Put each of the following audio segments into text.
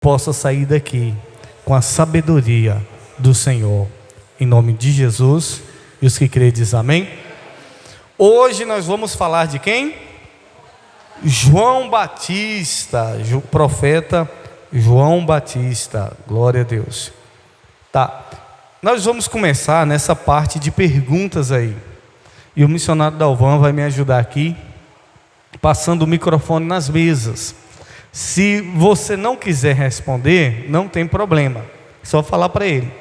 possa sair daqui com a sabedoria do Senhor, em nome de Jesus. E os que creem dizem amém. Hoje nós vamos falar de quem? João Batista, profeta João Batista, glória a Deus. Tá, nós vamos começar nessa parte de perguntas aí, e o missionário Dalvan vai me ajudar aqui, passando o microfone nas mesas. Se você não quiser responder, não tem problema, só falar para ele,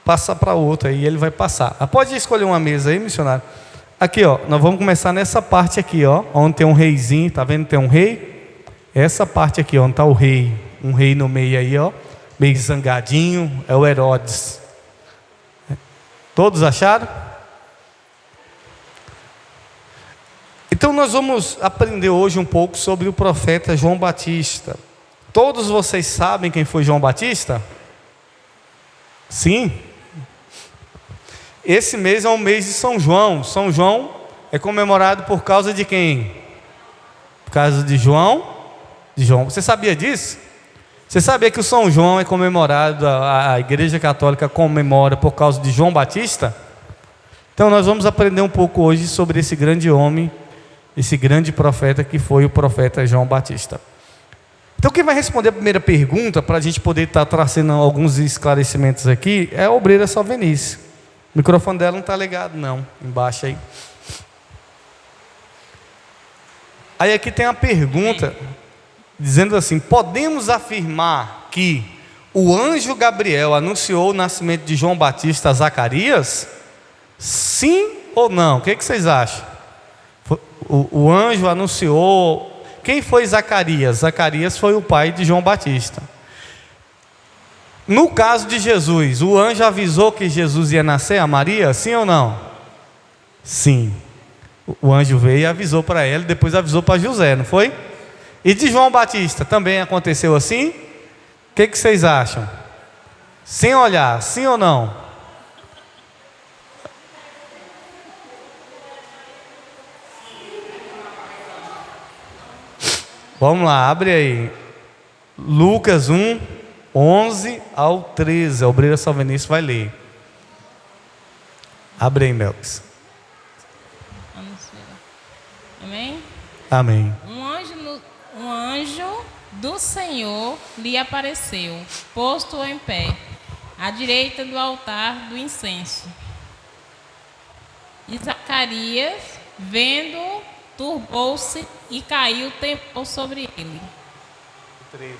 passa para outro aí, ele vai passar. Pode escolher uma mesa aí, missionário. Aqui, ó, nós vamos começar nessa parte aqui, ó, onde tem um reizinho, tá vendo? Tem um rei. Essa parte aqui, onde está o rei, um rei no meio aí, ó, meio zangadinho, é o Herodes. Todos acharam? Então nós vamos aprender hoje um pouco sobre o profeta João Batista. Todos vocês sabem quem foi João Batista? Sim? Esse mês é o mês de São João. São João é comemorado por causa de quem? Por causa de João. Você sabia disso? Você sabia que o São João é comemorado, a Igreja Católica comemora por causa de João Batista? Então nós vamos aprender um pouco hoje sobre esse grande homem, esse grande profeta que foi o profeta João Batista. Então quem vai responder a primeira pergunta, para a gente poder estar trazendo alguns esclarecimentos aqui, é a obreira Salvenice. O microfone dela não está ligado não, embaixo aí. Aí aqui tem uma pergunta, dizendo assim: podemos afirmar que o anjo Gabriel anunciou o nascimento de João Batista a Zacarias? Sim ou não? O que vocês acham? O anjo anunciou. Quem foi Zacarias? Zacarias foi o pai de João Batista. No caso de Jesus, o anjo avisou que Jesus ia nascer a Maria? Sim ou não? Sim. O anjo veio e avisou para ela, depois avisou para José, não foi? E de João Batista, também aconteceu assim? O que vocês acham? Sem olhar, sim ou não? Vamos lá, abre aí. Lucas 1, 11 ao 13. A obreira Salvenice vai ler. Abre aí, Melks. Amém? Amém. Um anjo do Senhor lhe apareceu, posto em pé, à direita do altar do incenso. E Zacarias, vendo, turbou-se e caiu temor sobre ele. 13.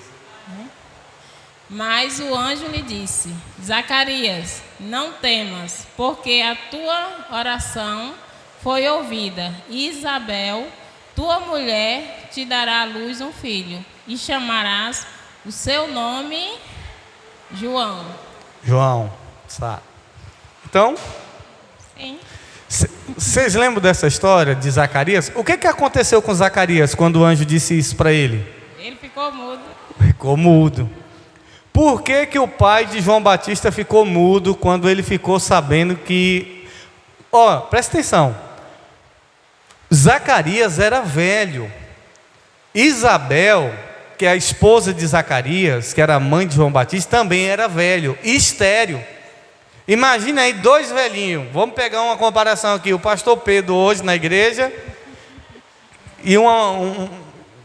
Mas o anjo lhe disse: Zacarias, não temas, porque a tua oração foi ouvida. E Isabel, tua mulher, te dará à luz um filho, e chamarás o seu nome João. João, sabe? Então, Sim. Vocês lembram dessa história de Zacarias? O que aconteceu com Zacarias quando o anjo disse isso para ele? Ele ficou mudo. Ficou mudo. Por que o pai de João Batista ficou mudo quando ele ficou sabendo que... presta atenção. Zacarias era velho. Isabel, que é a esposa de Zacarias, que era a mãe de João Batista, também era velho, estéril. Imagina aí dois velhinhos. Vamos pegar uma comparação aqui. O pastor Pedro hoje na igreja e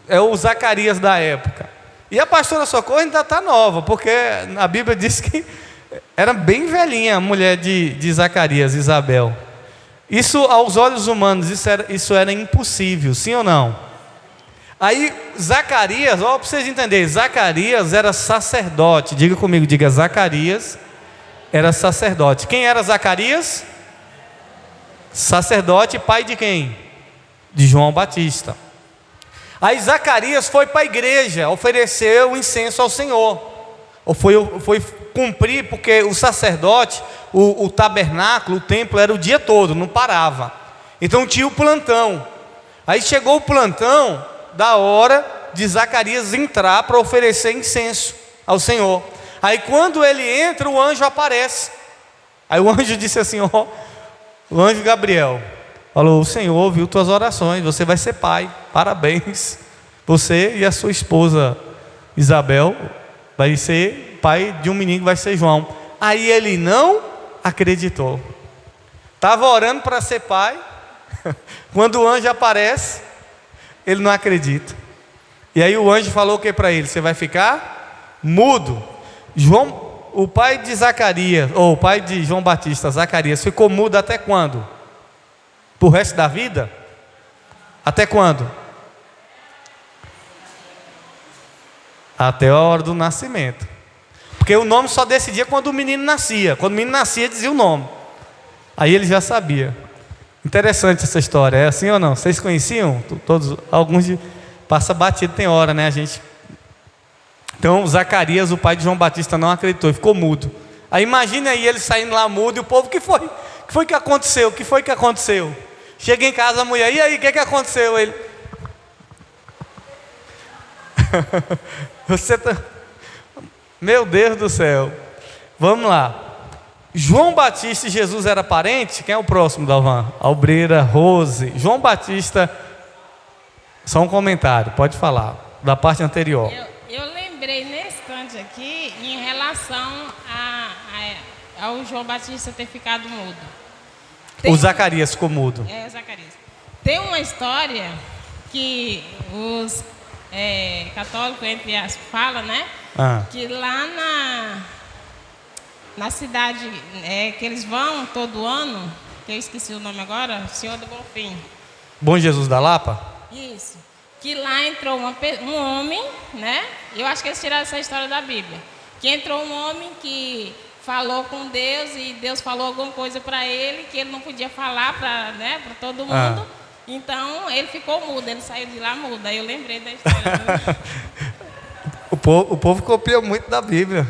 é o Zacarias da época. E a pastora Socorro ainda está nova, porque a Bíblia diz que era bem velhinha a mulher de Zacarias, Isabel. Isso aos olhos humanos, isso era impossível, sim ou não? Aí Zacarias, para vocês entenderem, Zacarias era sacerdote. Diga comigo, diga: Zacarias era sacerdote. Quem era Zacarias? Sacerdote, pai de quem? De João Batista. Aí Zacarias foi para a igreja, ofereceu o incenso ao Senhor. Foi cumprir, porque o sacerdote, o tabernáculo, o templo era o dia todo, não parava. Então tinha o plantão. Aí chegou o plantão da hora de Zacarias entrar para oferecer incenso ao Senhor. Aí quando ele entra, o anjo aparece. Aí o anjo disse assim, o anjo Gabriel falou: o Senhor ouviu tuas orações, você vai ser pai, parabéns, você e a sua esposa Isabel vai ser pai de um menino que vai ser João. Aí ele não acreditou. Estava orando para ser pai. Quando o anjo aparece, ele não acredita. E aí o anjo falou o que para ele? Você vai ficar mudo. João, o pai de Zacarias, ou o pai de João Batista, Zacarias, ficou mudo até quando? Pro resto da vida? Até quando? Até a hora do nascimento. Porque o nome só decidia quando o menino nascia. Quando o menino nascia, dizia o nome. Aí ele já sabia. Interessante essa história. É assim ou não? Vocês conheciam? Todos, alguns passa batido, tem hora, né? A gente. Então, Zacarias, o pai de João Batista, não acreditou, ficou mudo. Aí imagina aí ele saindo lá mudo e o povo, o que foi? O que foi que aconteceu? O que foi que aconteceu? Chega em casa a mulher, e aí, o que aconteceu? Ele. Você tá. Meu Deus do céu. Vamos lá. João Batista e Jesus era parente? Quem é o próximo, Dalvan? Albreira, Rose. João Batista. Só um comentário, pode falar. Da parte anterior. Eu lembrei nesse instante aqui em relação ao João Batista ter ficado mudo. O Zacarias ficou mudo. Zacarias. Tem uma história que os católicos, entre as falam, né? Que lá na cidade que eles vão todo ano, que eu esqueci o nome agora, Senhor do Bonfim. Bom Jesus da Lapa? Isso. Que lá entrou um homem, né? Eu acho que eles tiraram essa história da Bíblia. Que entrou um homem que falou com Deus e Deus falou alguma coisa para ele que ele não podia falar para todo mundo. Então ele ficou mudo, ele saiu de lá mudo. Aí eu lembrei da história. O povo copia muito da Bíblia.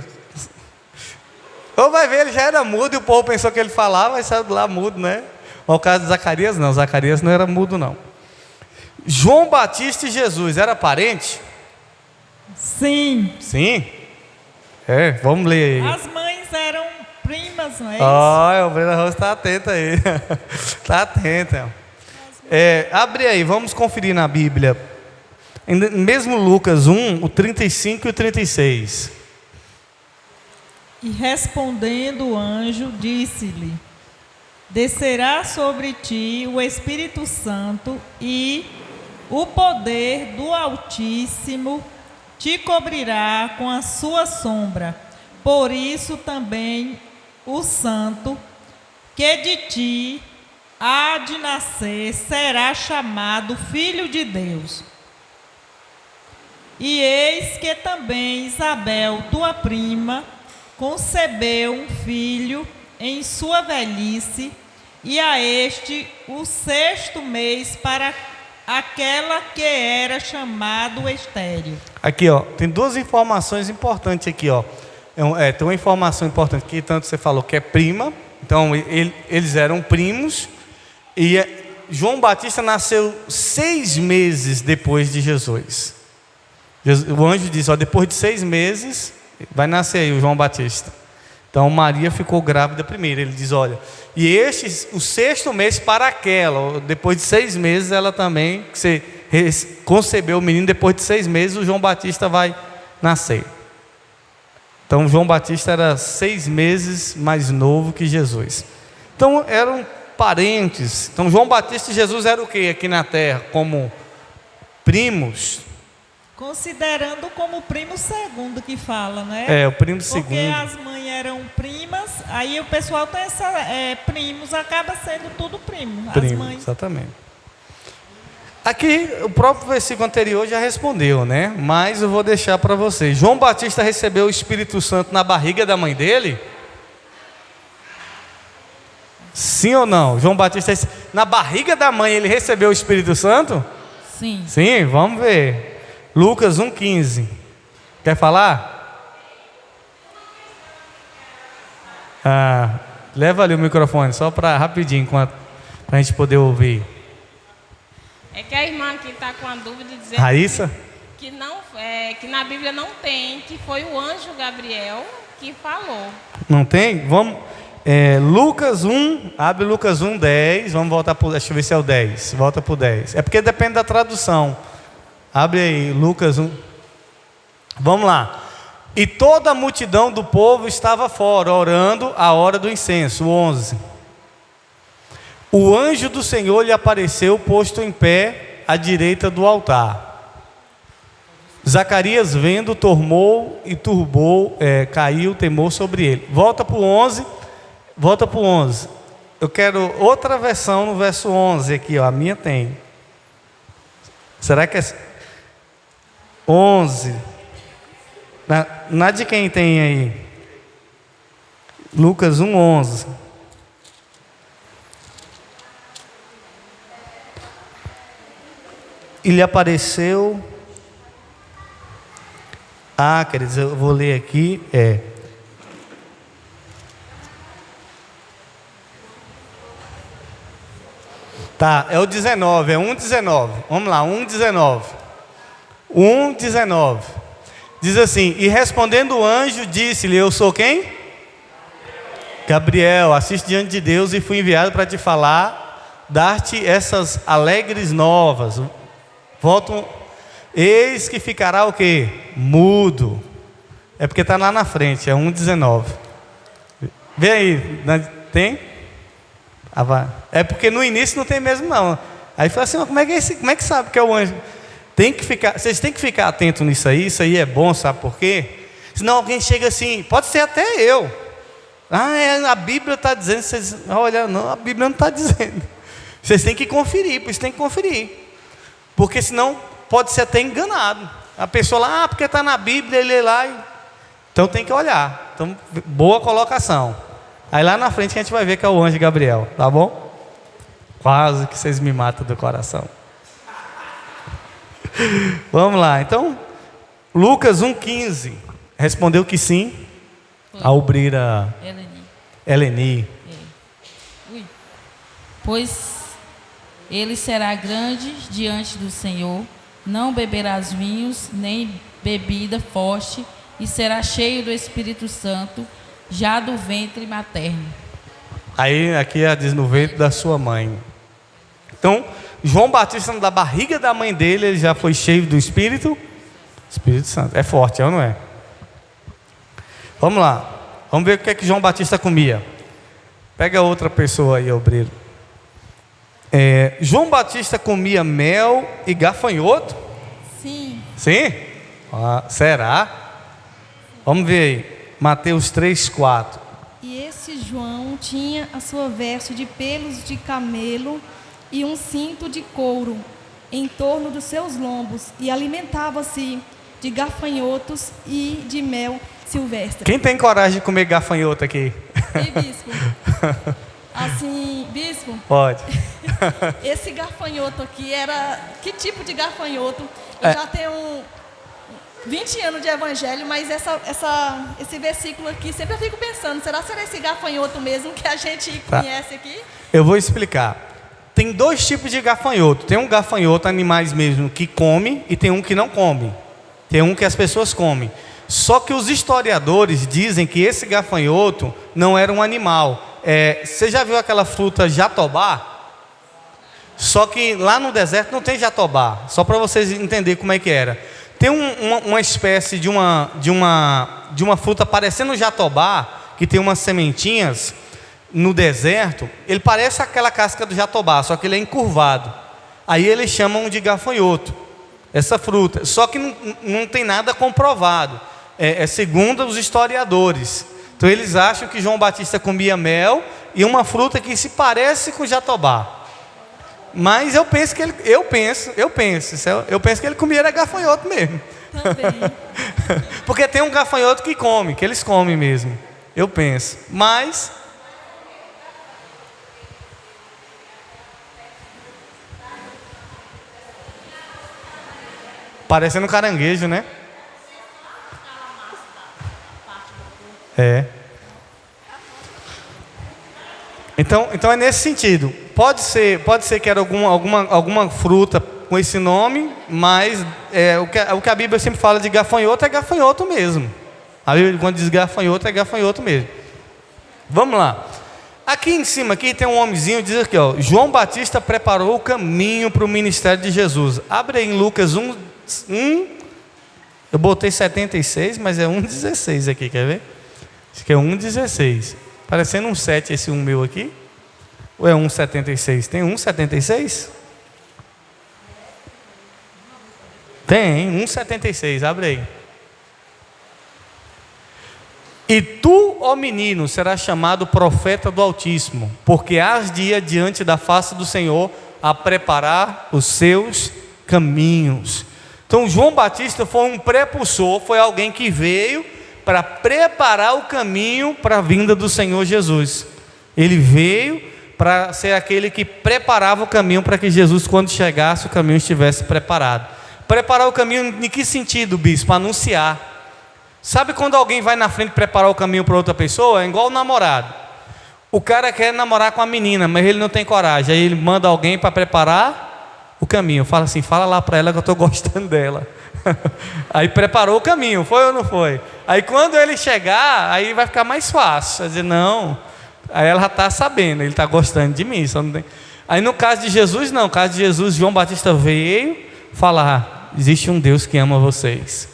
Ou vai ver, ele já era mudo e o povo pensou que ele falava e saiu de lá mudo, né? Mas o caso de Zacarias não, Zacarias não era mudo não. João Batista e Jesus, era parente? Sim. Sim? Vamos ler aí. As mães eram primas, não é isso? Olha, o Breno Rosa está atento aí. Está atento. Abre aí, vamos conferir na Bíblia. Mesmo Lucas 1, o 35 e o 36. E respondendo o anjo, disse-lhe: descerá sobre ti o Espírito Santo e o poder do Altíssimo te cobrirá com a sua sombra. Por isso também o santo que de ti há de nascer será chamado Filho de Deus. E eis que também Isabel, tua prima, concebeu um filho em sua velhice, e a este o 6º mês para aquela que era chamado estéril. Aqui, ó, tem duas informações importantes aqui, ó. Tem uma informação importante que tanto você falou que é prima, então eles eram primos, e João Batista nasceu 6 meses depois de Jesus. O anjo disse, ó, depois de 6 meses vai nascer aí o João Batista. Então Maria ficou grávida primeiro. Ele diz, olha, e o 6º mês para aquela, depois de 6 meses ela também, você concebeu o menino, depois de 6 meses o João Batista vai nascer. Então João Batista era 6 meses mais novo que Jesus. Então eram parentes. Então João Batista e Jesus eram o que aqui na terra? Como primos. Considerando como o primo segundo que fala, né? O primo segundo. Porque as mães eram primas, aí o pessoal tem primos, acaba sendo tudo primo. As mães. Exatamente. Aqui, o próprio versículo anterior já respondeu, né? Mas eu vou deixar para vocês. João Batista recebeu o Espírito Santo na barriga da mãe dele? Sim ou não? João Batista, na barriga da mãe, ele recebeu o Espírito Santo? Sim. Sim, vamos ver. Lucas 1,15. Quer falar? Leva ali o microfone, só para rapidinho, para a gente poder ouvir. É que a irmã aqui está com a dúvida de dizer Raíssa? que na Bíblia não tem, que foi o anjo Gabriel que falou. Não tem? Vamos. Lucas 1, abre Lucas 1:10. Vamos voltar para. Deixa eu ver se é o 10. Volta para o 10. É porque depende da tradução. Abre aí, Lucas 1. Vamos lá. E toda a multidão do povo estava fora, orando a hora do incenso. 11. O anjo do Senhor lhe apareceu, posto em pé à direita do altar. Zacarias, vendo, caiu temor sobre ele. Volta para o 11. Volta para o 11. Eu quero outra versão no verso 11 aqui, ó. A minha tem. Será que é 11? Na de quem tem aí? Lucas 1:11. Ele apareceu. Queridos, eu vou ler aqui. Tá, é o 19, é 1:19. Vamos lá, 1:19. 1:19. Diz assim: e respondendo o anjo, disse-lhe: eu sou quem? Gabriel, assiste diante de Deus e fui enviado para te falar, dar-te essas alegres novas. Voltam. Eis que ficará o quê? Mudo. É porque está lá na frente, é 1:19. Vê aí, tem? É porque no início não tem mesmo não. Aí fala assim, como é que sabe que é o anjo? Vocês têm que ficar atentos nisso aí é bom, sabe por quê? Senão alguém chega assim, pode ser até eu. A Bíblia está dizendo, vocês, olha, não, a Bíblia não está dizendo. Vocês têm que conferir, por isso tem que conferir. Porque senão pode ser até enganado. A pessoa lá, porque está na Bíblia, ele lê lá. Então tem que olhar. Então, boa colocação. Aí lá na frente a gente vai ver que é o anjo Gabriel, tá bom? Quase que vocês me matam do coração. Vamos lá, então, Lucas 1:15. Respondeu que sim. A obreira Eleni. Pois ele será grande diante do Senhor, não beberás vinhos, nem bebida forte, e será cheio do Espírito Santo, já do ventre materno. Aí aqui diz no ventre da sua mãe. Então, João Batista, da barriga da mãe dele, ele já foi cheio do Espírito Santo. É forte, não é? Vamos lá. Vamos ver o que é que João Batista comia. Pega outra pessoa aí, obreiro. João Batista comia mel e gafanhoto? Sim. Sim? Será? Vamos ver aí. Mateus 3:4. E esse João tinha a sua veste de pelos de camelo e um cinto de couro em torno dos seus lombos, e alimentava-se de gafanhotos e de mel silvestre. Quem tem coragem de comer gafanhoto aqui? E bispo? Assim, bispo? Pode. Esse gafanhoto aqui era... Que tipo de gafanhoto? Eu já tenho 20 anos de evangelho, mas esse versículo aqui, sempre eu fico pensando, será esse gafanhoto mesmo que a gente conhece aqui? Eu vou explicar. Tem dois tipos de gafanhoto. Tem um gafanhoto, animais mesmo, que come, e tem um que não come. Tem um que as pessoas comem. Só que os historiadores dizem que esse gafanhoto não era um animal. Você já viu aquela fruta jatobá? Só que lá no deserto não tem jatobá. Só para vocês entenderem como é que era. Tem uma espécie de uma fruta parecendo jatobá, que tem umas sementinhas no deserto. Ele parece aquela casca do jatobá, só que ele é encurvado. Aí eles chamam de gafanhoto, essa fruta. Só que não tem nada comprovado. Segundo os historiadores. Então eles acham que João Batista comia mel e uma fruta que se parece com jatobá. Mas eu penso que ele comia era gafanhoto mesmo. Também. Porque tem um gafanhoto que eles comem mesmo. Eu penso. Mas parecendo um caranguejo, né? Então é nesse sentido. Pode ser que era alguma fruta com esse nome, mas o que a Bíblia sempre fala de gafanhoto é gafanhoto mesmo. A Bíblia, quando diz gafanhoto, é gafanhoto mesmo. Vamos lá. Aqui em cima aqui tem um homenzinho, diz aqui, ó, João Batista preparou o caminho para o ministério de Jesus. Abre aí em Lucas 1. Eu botei 76, mas é 1,16 aqui, quer ver? Acho que é 1,16. Parecendo um 7 esse 1 meu aqui. Ou é 1,76? Tem 1,76? Tem, 1,76, abre aí. E tu, ó menino, serás chamado profeta do Altíssimo, porque hás de ir diante da face do Senhor a preparar os seus caminhos. Então João Batista foi um prepulsor, foi alguém que veio para preparar o caminho para a vinda do Senhor Jesus. Ele veio para ser aquele que preparava o caminho para que Jesus, quando chegasse, o caminho estivesse preparado. Preparar o caminho em que sentido, bispo? Anunciar. Sabe quando alguém vai na frente preparar o caminho para outra pessoa? É igual o namorado. O cara quer namorar com a menina, mas ele não tem coragem. Aí ele manda alguém para preparar o caminho. Fala assim, fala lá para ela que eu estou gostando dela. Aí preparou o caminho, foi ou não foi? Aí quando ele chegar, aí vai ficar mais fácil. Vai dizer, não. Aí ela já está sabendo, ele está gostando de mim. Só não tem... Aí no caso de Jesus, não. No caso de Jesus, João Batista veio falar, existe um Deus que ama vocês.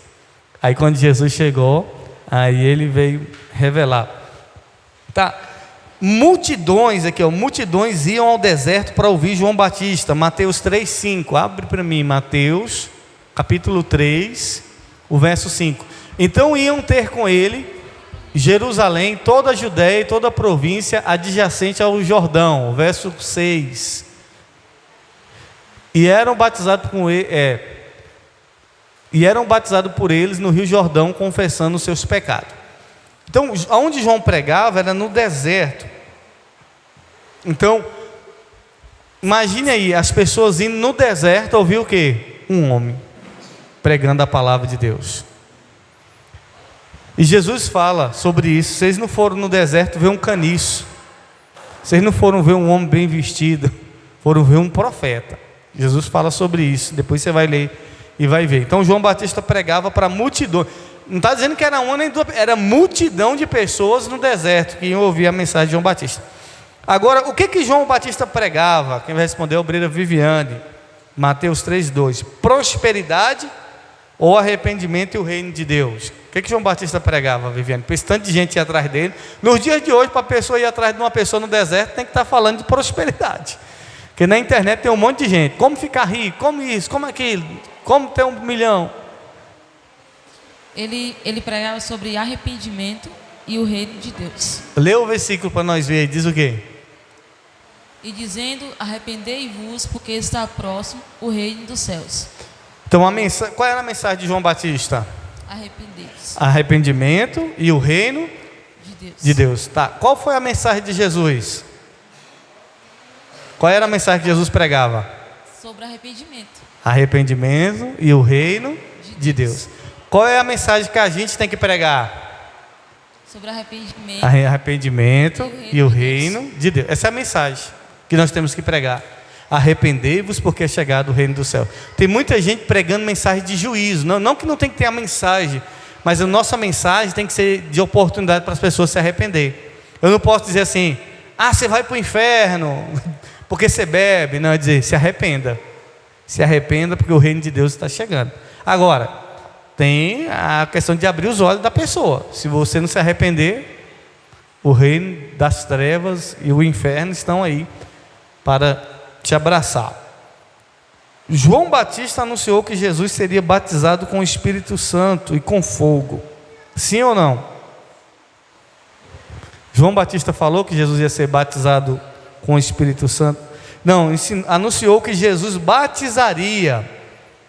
Aí quando Jesus chegou, aí ele veio revelar. Tá. Multidões aqui, ó, multidões iam ao deserto para ouvir João Batista. Mateus 3:5. Abre para mim, Mateus, capítulo 3, o verso 5. Então iam ter com ele Jerusalém, toda a Judéia e toda a província adjacente ao Jordão. Verso 6. E eram batizados com ele, e eram batizados por eles no Rio Jordão, confessando os seus pecados. Então, onde João pregava era no deserto. Então, imagine aí, as pessoas indo no deserto ouvir o quê? Um homem pregando a palavra de Deus. E Jesus fala sobre isso. Vocês não foram no deserto ver um caniço. Vocês não foram ver um homem bem vestido. Foram ver um profeta. Jesus fala sobre isso. Depois você vai ler e vai ver. Então João Batista pregava para multidão. Não está dizendo que era uma nem duas, era multidão de pessoas no deserto que iam ouvir a mensagem de João Batista. Agora, o que João Batista pregava? Quem vai responder é a obreira Viviane. Mateus 3:2. Prosperidade ou arrependimento e o reino de Deus. O que João Batista pregava, Viviane? Para esse tanto de gente ir atrás dele. Nos dias de hoje, para a pessoa ir atrás de uma pessoa no deserto, tem que estar falando de prosperidade. Porque na internet tem um monte de gente. Como ficar rico, como isso, como aquilo, como ter 1 milhão. Ele pregava sobre arrependimento e o reino de Deus. Lê o versículo para nós ver, diz o quê? E dizendo, arrependei-vos, porque está próximo o reino dos céus. Então, qual era a mensagem de João Batista? Arrependei-vos. Arrependimento e o reino de Deus. Tá. Qual foi a mensagem de Jesus? Qual era a mensagem que Jesus pregava? Sobre arrependimento. Arrependimento e o reino de Deus. Qual é a mensagem que a gente tem que pregar? Sobre arrependimento. Arrependimento e o reino de Deus. Essa é a mensagem que nós temos que pregar. Arrependei-vos porque é chegado o reino do céu. Tem muita gente pregando mensagem de juízo. Não que não tem que ter a mensagem, mas a nossa mensagem tem que ser de oportunidade para as pessoas se arrepender. Eu não posso dizer assim, você vai para o inferno porque você bebe. Não, é dizer, se arrependa. Se arrependa porque o reino de Deus está chegando. Agora, tem a questão de abrir os olhos da pessoa. Se você não se arrepender, o reino das trevas e o inferno estão aí para te abraçar. João Batista anunciou que Jesus seria batizado com o Espírito Santo e com fogo. Sim ou não? João Batista falou que Jesus ia ser batizado com o Espírito Santo. Não, anunciou que Jesus batizaria.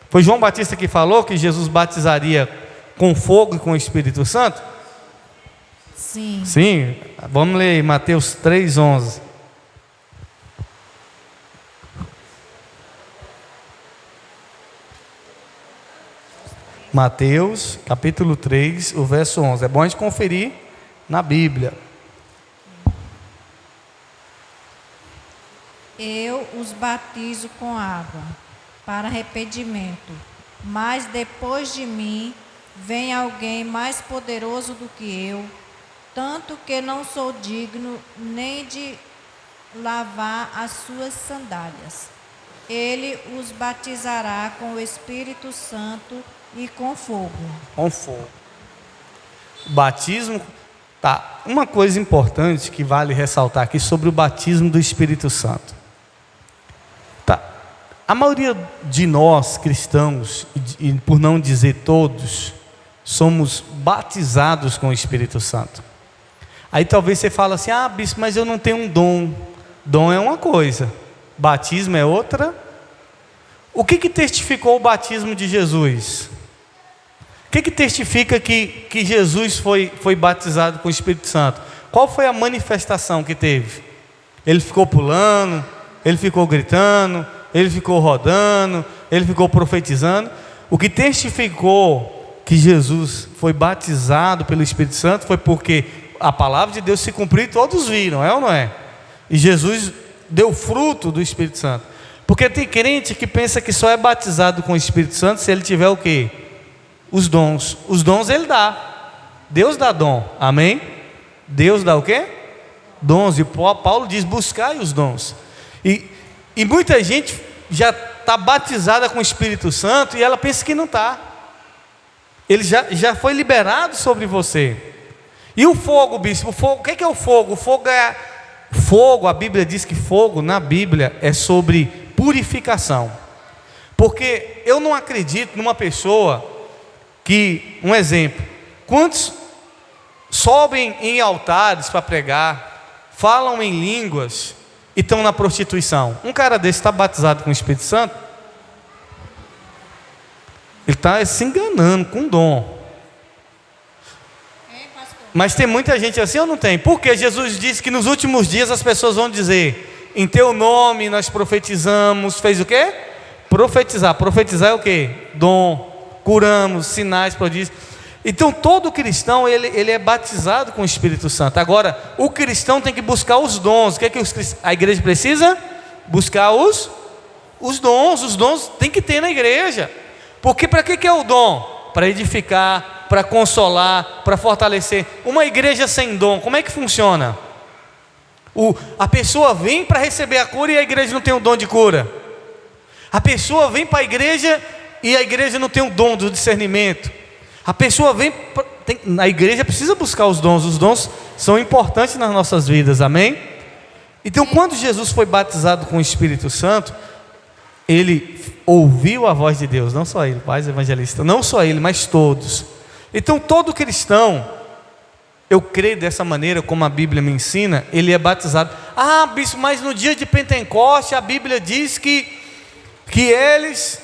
Foi João Batista que falou que Jesus batizaria com fogo e com o Espírito Santo? Sim. Sim. Vamos ler Mateus 3:11. Mateus, capítulo 3, o verso 11. É bom a gente conferir na Bíblia. Eu os batizo com água para arrependimento, mas depois de mim vem alguém mais poderoso do que eu, tanto que não sou digno nem de lavar as suas sandálias. Ele os batizará com o Espírito Santo e com fogo. Com fogo. O batismo, tá. Uma coisa importante que vale ressaltar aqui sobre o batismo do Espírito Santo. Tá. A maioria de nós cristãos, e por não dizer todos, somos batizados com o Espírito Santo. Aí talvez você fale assim: ah, bispo, mas eu não tenho um dom. Dom é uma coisa, batismo é outra. O que testificou o batismo de Jesus? O que testifica que Jesus foi batizado com o Espírito Santo? Qual foi a manifestação que teve? Ele ficou pulando, ele ficou gritando, ele ficou rodando, ele ficou profetizando. O que testificou que Jesus foi batizado pelo Espírito Santo foi porque a palavra de Deus se cumpriu e todos viram, é ou não é? E Jesus deu fruto do Espírito Santo. Porque tem crente que pensa que só é batizado com o Espírito Santo se ele tiver o quê? Os dons. Os dons ele dá. Deus dá dom, amém? Deus dá o quê? Dons. E Paulo diz: buscai os dons. E muita gente já está batizada com o Espírito Santo e ela pensa que não está. Ele já foi liberado sobre você. E o fogo, bispo? O fogo, o que é o fogo? O fogo é... Fogo, a Bíblia diz que fogo na Bíblia é sobre purificação. Porque eu não acredito numa pessoa que, um exemplo, quantos sobem em altares para pregar, falam em línguas e estão na prostituição? Um cara desse está batizado com o Espírito Santo? Ele está se enganando com dom. Mas tem muita gente assim ou não tem? Porque Jesus disse que nos últimos dias as pessoas vão dizer: em teu nome nós profetizamos. Fez o quê? Profetizar. Profetizar é o quê? Dom. Curamos, sinais, prodígios. Então todo cristão ele é batizado com o Espírito Santo. Agora, o cristão tem que buscar os dons. O que é que a igreja precisa? Buscar os dons. Os dons tem que ter na igreja. Porque para que é o dom? Para edificar, para consolar, para fortalecer. Uma igreja sem dom, como é que funciona? A pessoa vem para receber a cura e a igreja não tem o dom de cura. A pessoa vem para a igreja e a igreja não tem o dom do discernimento. A pessoa vem, a igreja precisa buscar os dons são importantes nas nossas vidas, amém? Então quando Jesus foi batizado com o Espírito Santo, ele ouviu a voz de Deus, não só ele, pais evangelistas, não só ele, mas todos. Então todo cristão, eu creio dessa maneira como a Bíblia me ensina, ele é batizado. Ah, bispo, mas no dia de Pentecoste a Bíblia diz que eles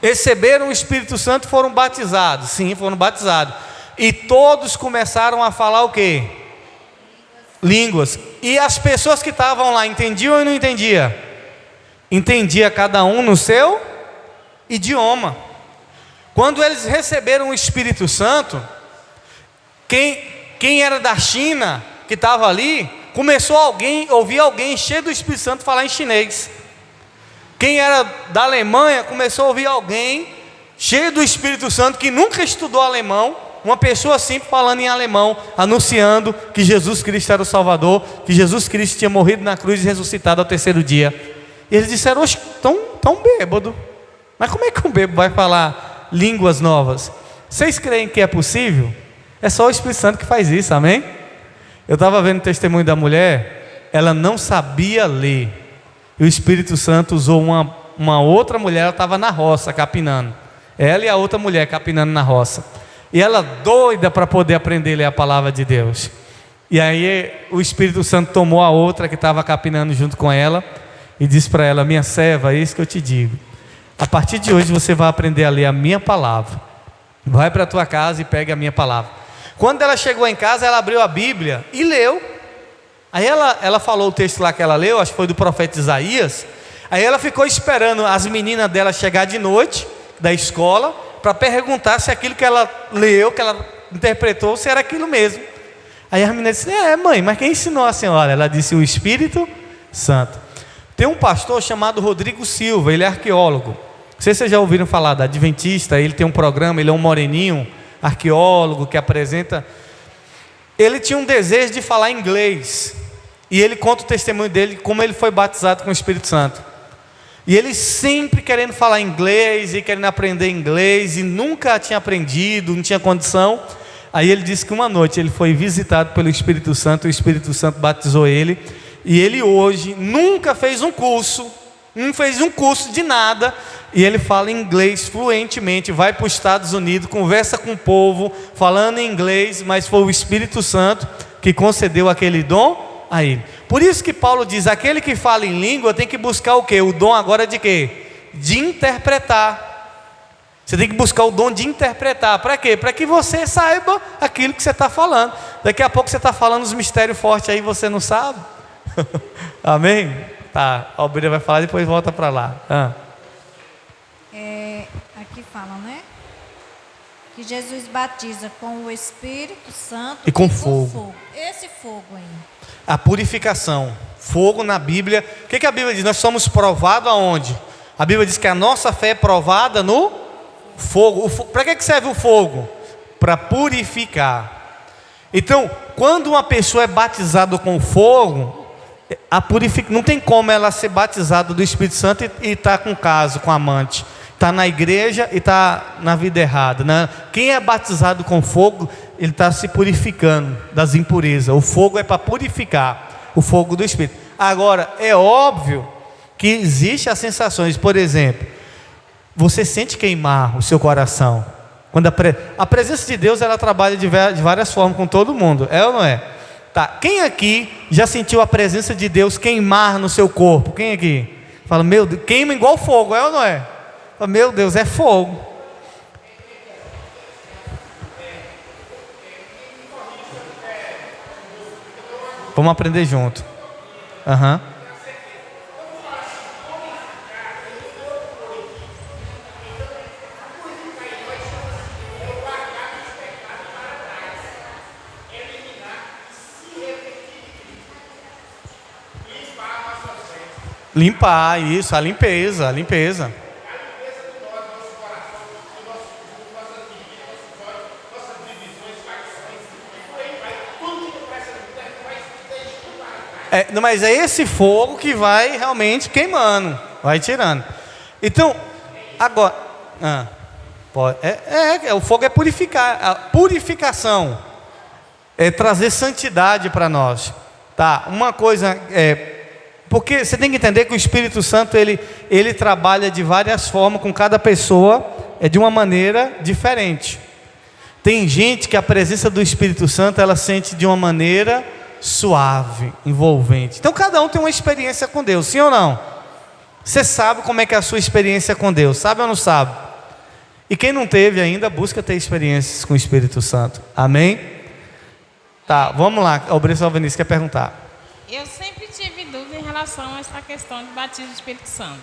receberam o Espírito Santo e foram batizados. Sim, foram batizados. E todos começaram a falar o quê? Línguas. E as pessoas que estavam lá entendiam ou não entendiam? Entendia cada um no seu idioma. Quando eles receberam o Espírito Santo, quem era da China, que estava ali, começou a ouvir alguém cheio do Espírito Santo falar em chinês. Quem era da Alemanha, começou a ouvir alguém cheio do Espírito Santo, que nunca estudou alemão, uma pessoa simples falando em alemão, anunciando que Jesus Cristo era o Salvador, que Jesus Cristo tinha morrido na cruz e ressuscitado ao terceiro dia. E eles disseram: oxe, tão bêbado. Mas como é que um bêbado vai falar línguas novas? Vocês creem que é possível? É só o Espírito Santo que faz isso, amém? Eu estava vendo o testemunho da mulher, ela não sabia ler. E o Espírito Santo usou uma outra mulher, ela estava na roça capinando. Ela e a outra mulher capinando na roça. E ela doida para poder aprender a ler a palavra de Deus. E aí o Espírito Santo tomou a outra que estava capinando junto com ela e disse para ela: minha serva, é isso que eu te digo. A partir de hoje você vai aprender a ler a minha palavra. Vai para a tua casa e pega a minha palavra. Quando ela chegou em casa, ela abriu a Bíblia e leu. Aí ela falou o texto lá que ela leu, acho que foi do profeta Isaías. Aí ela ficou esperando as meninas dela chegar de noite da escola para perguntar se aquilo que ela leu, que ela interpretou, se era aquilo mesmo. Aí a menina disse: mãe, mas quem ensinou a senhora? Ela disse: o Espírito Santo. Tem um pastor chamado Rodrigo Silva, ele é arqueólogo. Não sei se vocês já ouviram falar da Adventista. Ele tem um programa, ele é um moreninho, arqueólogo, que apresenta. Ele tinha um desejo de falar inglês. E ele conta o testemunho dele, como ele foi batizado com o Espírito Santo. E ele sempre querendo falar inglês e querendo aprender inglês, e nunca tinha aprendido, não tinha condição. Aí ele disse que uma noite ele foi visitado pelo Espírito Santo, o Espírito Santo batizou ele, e ele hoje nunca fez um curso, não fez um curso de nada, e ele fala inglês fluentemente, vai para os Estados Unidos, conversa com o povo, falando em inglês, mas foi o Espírito Santo que concedeu aquele dom a ele. Por isso que Paulo diz, aquele que fala em língua tem que buscar o quê? O dom agora de quê? De interpretar. Você tem que buscar o dom de interpretar. Para quê? Para que você saiba aquilo que você está falando. Daqui a pouco você está falando os mistérios fortes aí, você não sabe. Amém? Tá, a Albeira vai falar, depois volta para lá. Aqui fala, né? Que Jesus batiza com o Espírito Santo e com fogo. Esse fogo aí. A purificação. Fogo na Bíblia. O que a Bíblia diz? Nós somos provados aonde? A Bíblia diz que a nossa fé é provada no fogo. Para que serve o fogo? Para purificar. Então, quando uma pessoa é batizada com fogo, não tem como ela ser batizada do Espírito Santo e estar com caso, com amante. Está na igreja e está na vida errada, né? Quem é batizado com fogo, ele está se purificando das impurezas. O fogo é para purificar, o fogo do Espírito. Agora, é óbvio que existem as sensações. Por exemplo, você sente queimar o seu coração. Quando a presença de Deus, ela trabalha de várias formas com todo mundo, é ou não é? Tá. Quem aqui já sentiu a presença de Deus queimar no seu corpo? Quem aqui? Fala, meu Deus, queima igual fogo, é ou não é? Fala, meu Deus, é fogo. Vamos aprender junto. Limpar, isso, a limpeza. Mas é esse fogo que vai realmente queimando, vai tirando. Então, agora, o fogo é purificar, a purificação é trazer santidade para nós, tá? Uma coisa porque você tem que entender que o Espírito Santo ele trabalha de várias formas com cada pessoa, de uma maneira diferente. Tem gente que a presença do Espírito Santo ela sente de uma maneira suave, envolvente. Então cada um tem uma experiência com Deus, sim ou não? Você sabe como é que é a sua experiência com Deus, sabe ou não sabe? E quem não teve ainda, busca ter experiências com o Espírito Santo, amém? Tá, vamos lá, o Bresson Alvenice quer perguntar. Eu sempre tive dúvida em relação a essa questão de batismo do Espírito Santo.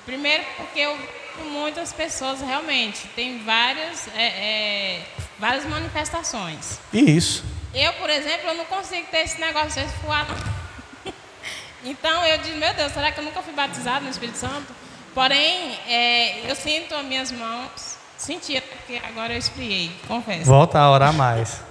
Primeiro porque eu vejo muitas pessoas realmente, tem várias manifestações. Isso. Eu, por exemplo, eu não consigo ter esse negócio de voar, não. Então eu digo, meu Deus, será que eu nunca fui batizado no Espírito Santo? Porém, eu sinto as minhas mãos, sentia, porque agora eu esfriei, confesso. Volta a orar mais.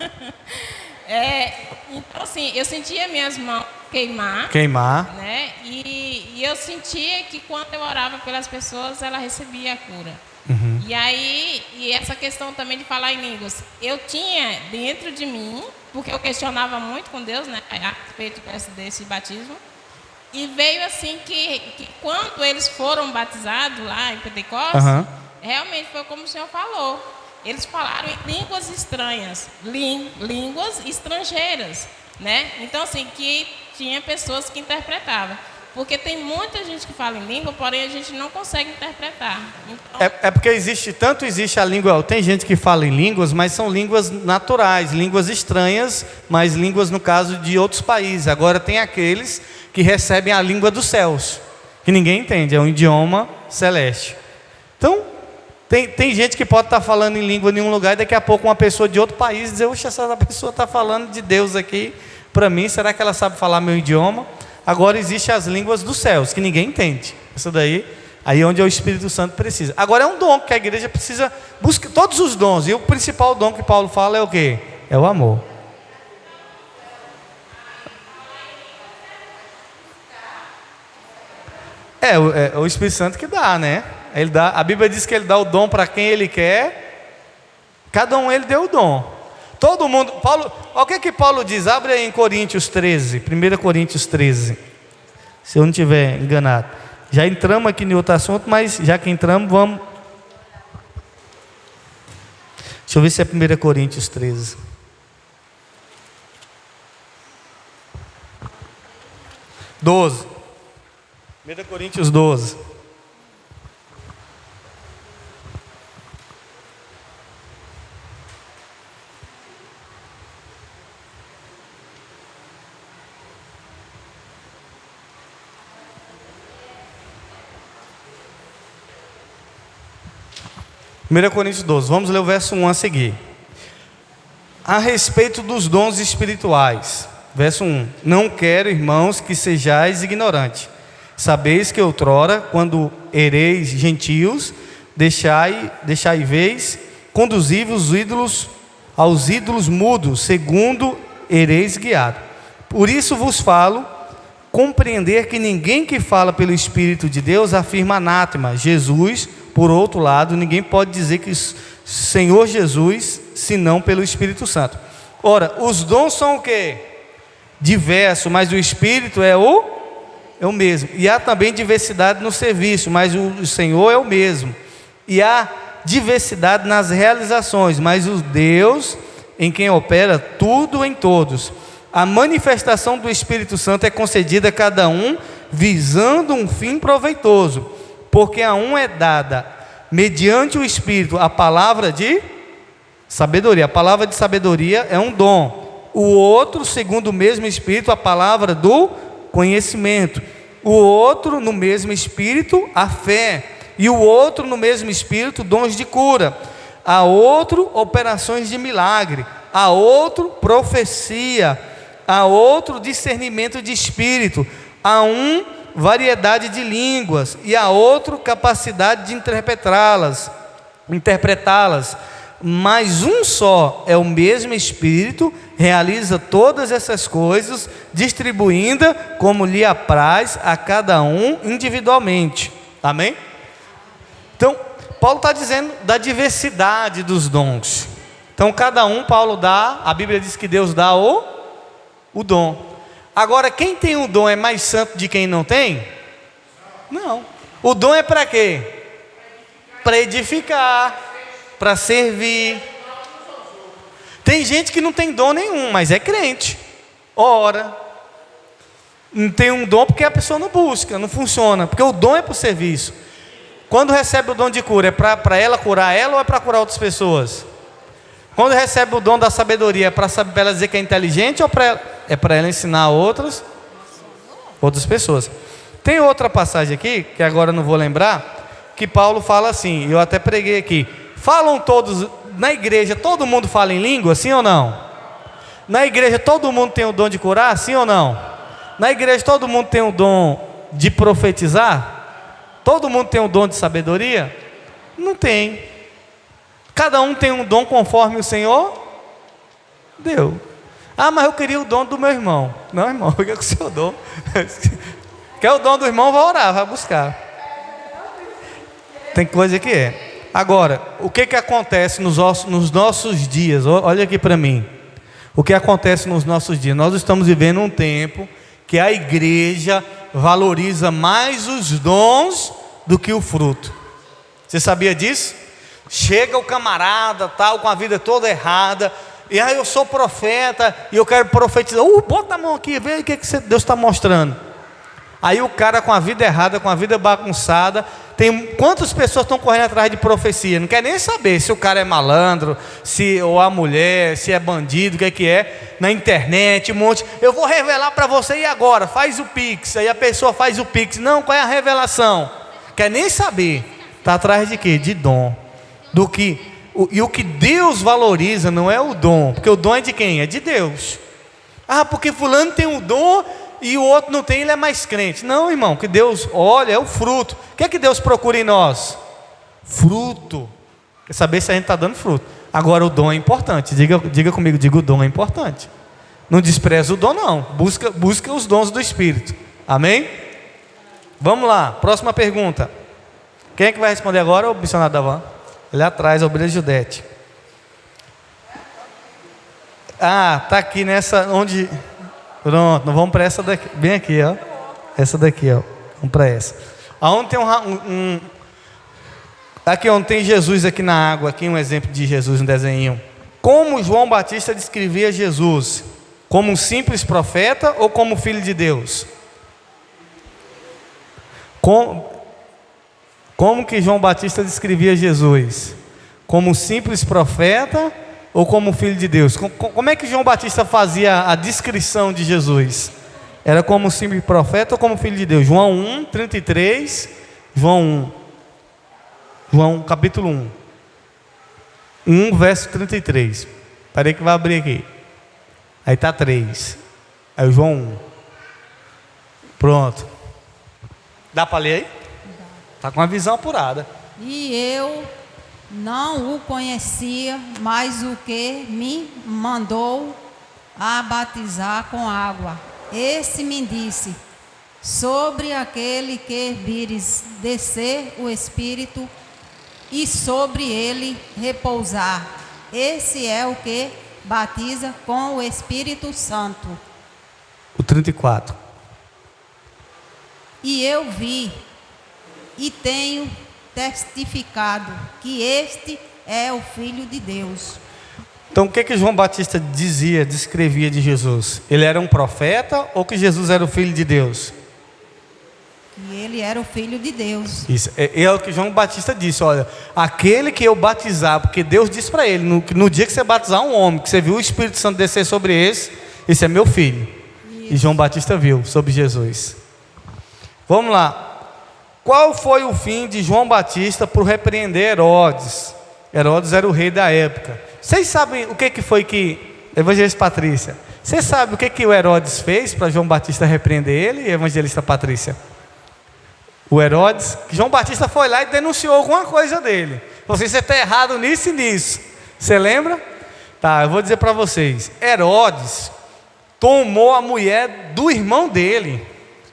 Então assim, eu sentia minhas mãos queimar. Né? E eu sentia que quando eu orava pelas pessoas, ela recebia a cura. Uhum. E essa questão também de falar em línguas, eu tinha dentro de mim, porque eu questionava muito com Deus, né, a respeito desse batismo, e veio assim que quando eles foram batizados lá em Pentecostes, realmente foi como o Senhor falou, eles falaram em línguas estranhas, línguas estrangeiras, né? Então assim, que tinha pessoas que interpretavam. Porque tem muita gente que fala em língua, porém a gente não consegue interpretar. Então... porque existe a língua, tem gente que fala em línguas, mas são línguas naturais, línguas estranhas, mas línguas no caso de outros países. Agora tem aqueles que recebem a língua dos céus, que ninguém entende, é um idioma celeste. Então, tem gente que pode estar falando em língua em um lugar e daqui a pouco uma pessoa de outro país dizer, oxe, essa pessoa está falando de Deus aqui para mim, será que ela sabe falar meu idioma? Agora existem as línguas dos céus, que ninguém entende. Isso daí, aí é onde o Espírito Santo precisa. Agora é um dom que a igreja precisa, busca todos os dons. E o principal dom que Paulo fala é o quê? É o amor. É o Espírito Santo que dá, né? Ele dá, a Bíblia diz que ele dá o dom para quem ele quer. Cada um ele deu o dom. Todo mundo, Paulo, olha o que Paulo diz, abre aí em Coríntios 13, 1 Coríntios 13, se eu não estiver enganado. Já entramos aqui em outro assunto, mas já que entramos, vamos. Deixa eu ver se é 1 Coríntios 13. 12. 1 Coríntios 12. Primeira Coríntios 12, vamos ler o verso 1 a seguir. A respeito dos dons espirituais, verso 1: Não quero, irmãos, que sejais ignorantes. Sabeis que outrora, quando ereis gentios, deixai-vos conduzir os ídolos aos ídolos mudos, segundo ereis guiado. Por isso vos falo, compreender que ninguém que fala pelo Espírito de Deus afirma anátema. Jesus, por outro lado, ninguém pode dizer que Senhor Jesus, senão pelo Espírito Santo. Ora, os dons são o quê? Diversos, mas o Espírito é o mesmo. E há também diversidade no serviço, mas o Senhor é o mesmo. E há diversidade nas realizações, mas o Deus em quem opera tudo em todos. A manifestação do Espírito Santo é concedida a cada um, visando um fim proveitoso, porque a um é dada, mediante o Espírito, a palavra de sabedoria. A palavra de sabedoria é um dom. O outro, segundo o mesmo Espírito, a palavra do conhecimento. O outro, no mesmo Espírito, a fé. E o outro, no mesmo Espírito, dons de cura. A outro, operações de milagre. A outro, profecia. A outro, discernimento de espírito. A um, variedade de línguas. E a outro, capacidade de interpretá-las. Mas um só é o mesmo Espírito, realiza todas essas coisas, distribuindo como lhe apraz a cada um individualmente. Amém? Então, Paulo está dizendo da diversidade dos dons. Então, cada um, Paulo dá, a Bíblia diz que Deus dá o dom. Agora, quem tem o dom é mais santo de quem não tem? Não. O dom é para quê? Para edificar, para servir. Tem gente que não tem dom nenhum, mas é crente, ora. Não tem um dom porque a pessoa não busca, não funciona, porque o dom é para o serviço. Quando recebe o dom de cura, é para ela curar ela ou é para curar outras pessoas? Quando recebe o dom da sabedoria, é para ela dizer que é inteligente ou é para ela ensinar outras pessoas? Tem outra passagem aqui, que agora eu não vou lembrar, que Paulo fala assim, eu até preguei aqui. Falam todos, na igreja todo mundo fala em língua, sim ou não? Na igreja todo mundo tem o dom de curar, sim ou não? Na igreja todo mundo tem o dom de profetizar? Todo mundo tem o dom de sabedoria? Não tem. Cada um tem um dom conforme o Senhor deu. Ah, mas eu queria o dom do meu irmão. Não, irmão, eu quero o seu dom. Quer o dom do irmão, vai orar, vai buscar. Tem coisa que é. Agora, o que acontece nos nossos dias? Olha aqui para mim. O que acontece nos nossos dias? Nós estamos vivendo um tempo que a igreja valoriza mais os dons do que o fruto. Você sabia disso? Chega o camarada, tal, com a vida toda errada, e aí eu sou profeta, e eu quero profetizar. Bota a mão aqui, vê o que Deus está mostrando. Aí o cara com a vida errada, com a vida bagunçada, quantas pessoas estão correndo atrás de profecia? Não quer nem saber se o cara é malandro, ou a mulher, se é bandido, o que é, na internet, um monte. Eu vou revelar para você, e agora? Faz o Pix. Aí a pessoa faz o Pix. Não, qual é a revelação? Quer nem saber. Está atrás de quê? De dom. E o que Deus valoriza não é o dom, porque o dom é de quem? É de Deus. Ah, porque fulano tem um dom e o outro não tem, ele é mais crente. Não, irmão, que Deus olha é o fruto. O que é que Deus procura em nós? Fruto. Quer saber se a gente está dando fruto. Agora o dom é importante. Diga comigo, o dom é importante. Não despreza o dom não. Busca os dons do Espírito. Amém? Vamos lá, próxima pergunta. Quem é que vai responder agora? O missionário da van. Ali atrás, a obreira Judete. Ah, tá aqui nessa, onde... Pronto, vamos para essa daqui, bem aqui, ó. Essa daqui, ó. Vamos para essa. Aonde tem aqui onde tem Jesus aqui na água, aqui um exemplo de Jesus, um desenho. Como João Batista descrevia Jesus? Como um simples profeta ou como filho de Deus? Como que João Batista descrevia Jesus? Como um simples profeta ou como filho de Deus? Como é que João Batista fazia a descrição de Jesus? Era como um simples profeta ou como filho de Deus? João 1, 33, João capítulo 1, verso 33. Parei que vai abrir aqui. Aí está 3. Aí o João 1. Pronto. Dá para ler aí? Está com a visão apurada. E eu não o conhecia, mas o que me mandou a batizar com água. Esse me disse: sobre aquele que vires descer o Espírito e sobre ele repousar. Esse é o que batiza com o Espírito Santo. O 34. E eu vi e tenho testificado que este é o Filho de Deus. Então o que João Batista descrevia de Jesus? Ele era um profeta ou que Jesus era o Filho de Deus? Que ele era o Filho de Deus. Isso, é o que João Batista disse, olha, aquele que eu batizar, porque Deus disse para ele, no dia que você batizar um homem, que você viu o Espírito Santo descer sobre esse é meu filho. Isso. E João Batista viu sobre Jesus. Vamos lá. Qual foi o fim de João Batista por repreender Herodes? Herodes era o rei da época. Vocês sabem o que foi que... Evangelista Patrícia, você sabe o que o Herodes fez para João Batista repreender ele, Evangelista Patrícia? O Herodes, João Batista foi lá e denunciou alguma coisa dele. Você está errado nisso e nisso. Você lembra? Tá, eu vou dizer para vocês. Herodes tomou a mulher do irmão dele.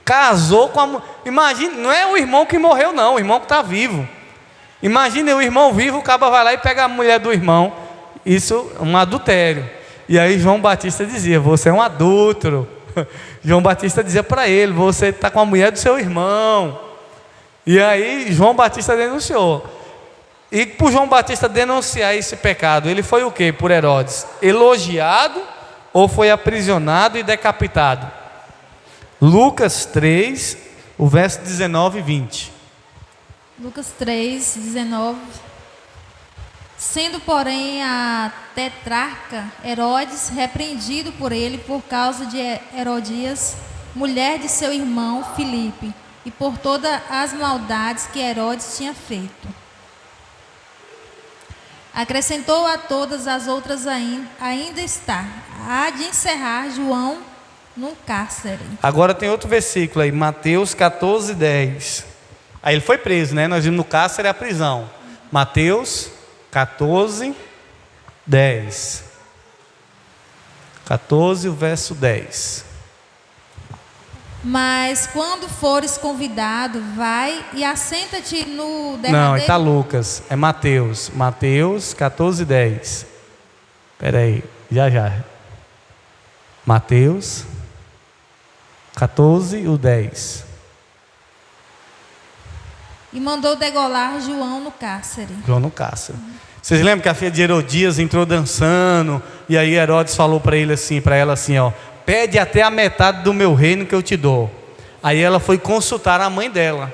Casou com a mulher. Imagina, não é o irmão que morreu não, o irmão que está vivo. Imagina o irmão vivo, o caba vai lá e pega a mulher do irmão. Isso é um adultério. E aí João Batista dizia: você é um adúltero. João Batista dizia para ele: você está com a mulher do seu irmão. E aí João Batista denunciou. E por João Batista denunciar esse pecado, ele foi o que por Herodes? Elogiado ou foi aprisionado e decapitado? Lucas 3, o verso 19 e 20. Lucas 3, 19. Sendo, porém, a tetrarca Herodes repreendido por ele por causa de Herodias, mulher de seu irmão Filipe, e por todas as maldades que Herodes tinha feito. Acrescentou a todas as outras ainda está, há de encerrar João no cárcere. Agora tem outro versículo aí, Mateus 14, 10. Aí ele foi preso, né? Nós vimos no cárcere a prisão. Mateus 14, 10. 14, o verso 10. Mas quando fores convidado, vai e assenta-te no derradeiro... Não, está Lucas, é Mateus. Mateus 14, 10. Espera aí, já. Mateus 14, o 10. E mandou degolar João no cárcere. João no cárcere. Vocês lembram que a filha de Herodias entrou dançando, e aí Herodes falou para ela assim, ó: pede até a metade do meu reino que eu te dou. Aí ela foi consultar a mãe dela.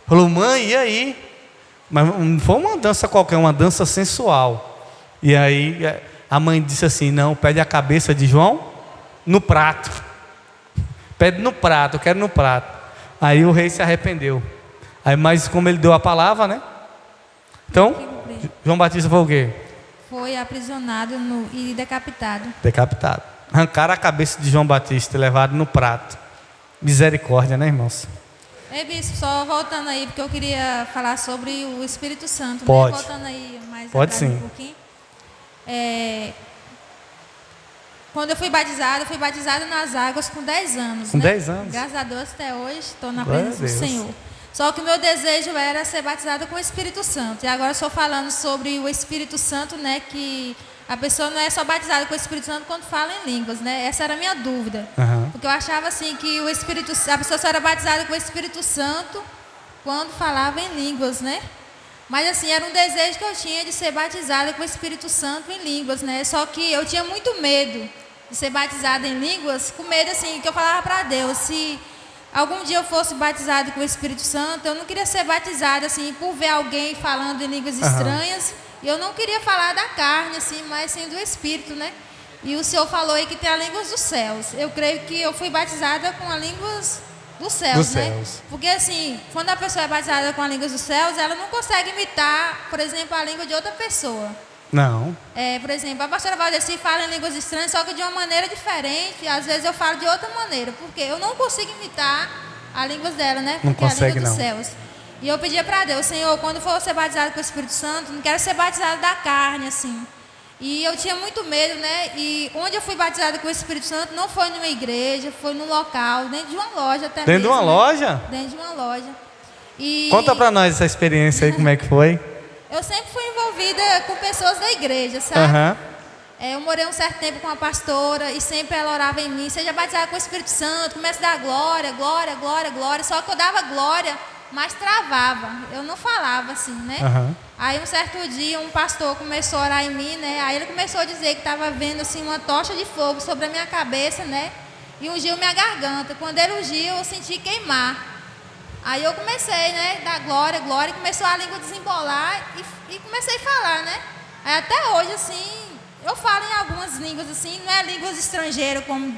Falou: mãe, e aí? Mas não foi uma dança qualquer, uma dança sensual. E aí a mãe disse assim: não, pede a cabeça de João no prato. Pede no prato, eu quero no prato. Aí o rei se arrependeu. Aí, mas como ele deu a palavra, né? Então, João Batista foi o quê? Foi aprisionado e decapitado. Decapitado. Arrancaram a cabeça de João Batista e levaram no prato. Misericórdia, né, irmãos? Ei, bispo, só voltando aí, porque eu queria falar sobre o Espírito Santo. Pode. Né? Voltando aí mais Pode atrás sim. um pouquinho. quando eu fui batizada nas águas com 10 anos. Com né? 10 anos? Graças a Deus, até hoje, estou na Glória presença a do Deus. Senhor. Só que o meu desejo era ser batizada com o Espírito Santo. E agora eu estou falando sobre o Espírito Santo, né? Que a pessoa não é só batizada com o Espírito Santo quando fala em línguas, né? Essa era a minha dúvida. Aham. Porque eu achava assim que a pessoa só era batizada com o Espírito Santo quando falava em línguas, né? Mas assim, era um desejo que eu tinha de ser batizada com o Espírito Santo em línguas, né? Só que eu tinha muito medo de ser batizada em línguas, com medo assim, que eu falava para Deus, se algum dia eu fosse batizada com o Espírito Santo, eu não queria ser batizada assim, por ver alguém falando em línguas estranhas, e eu não queria falar da carne, assim, mas sim do Espírito, né? E o Senhor falou aí que tem as línguas dos céus. Eu creio que eu fui batizada com as línguas dos céus, Dos né? céus. Porque assim, quando a pessoa é batizada com as línguas dos céus, ela não consegue imitar, por exemplo, a língua de outra pessoa. Não. Por exemplo, a pastora Valdeci fala em línguas estranhas, só que de uma maneira diferente. Às vezes eu falo de outra maneira, porque eu não consigo imitar a língua dela, né? Não Porque é a consegue, língua dos não. céus. E eu pedia para Deus, Senhor, quando for ser batizado com o Espírito Santo, não quero ser batizado da carne, assim. E eu tinha muito medo, né? E onde eu fui batizada com o Espírito Santo não foi numa igreja, foi num local, dentro de uma loja até Dentro de mesmo, uma né? loja? Dentro de uma loja. E Conta pra nós essa experiência aí, como é que foi? eu sempre fui envolvida com pessoas da igreja, sabe? Aham. Eu morei um certo tempo com uma pastora e sempre ela orava em mim, seja batizada com o Espírito Santo, começa a dar glória, glória, glória, glória. Só que eu dava glória, mas travava. Eu não falava assim, né? Aham. Aí um certo dia um pastor começou a orar em mim, né? Aí ele começou a dizer que estava vendo assim uma tocha de fogo sobre a minha cabeça, né? E ungiu minha garganta. Quando ele ungiu, eu senti queimar. Aí eu comecei, né? Dar glória, glória, e começou a língua desembolar e comecei a falar, né? Aí até hoje, assim, eu falo em algumas línguas, assim, não é línguas estrangeiras como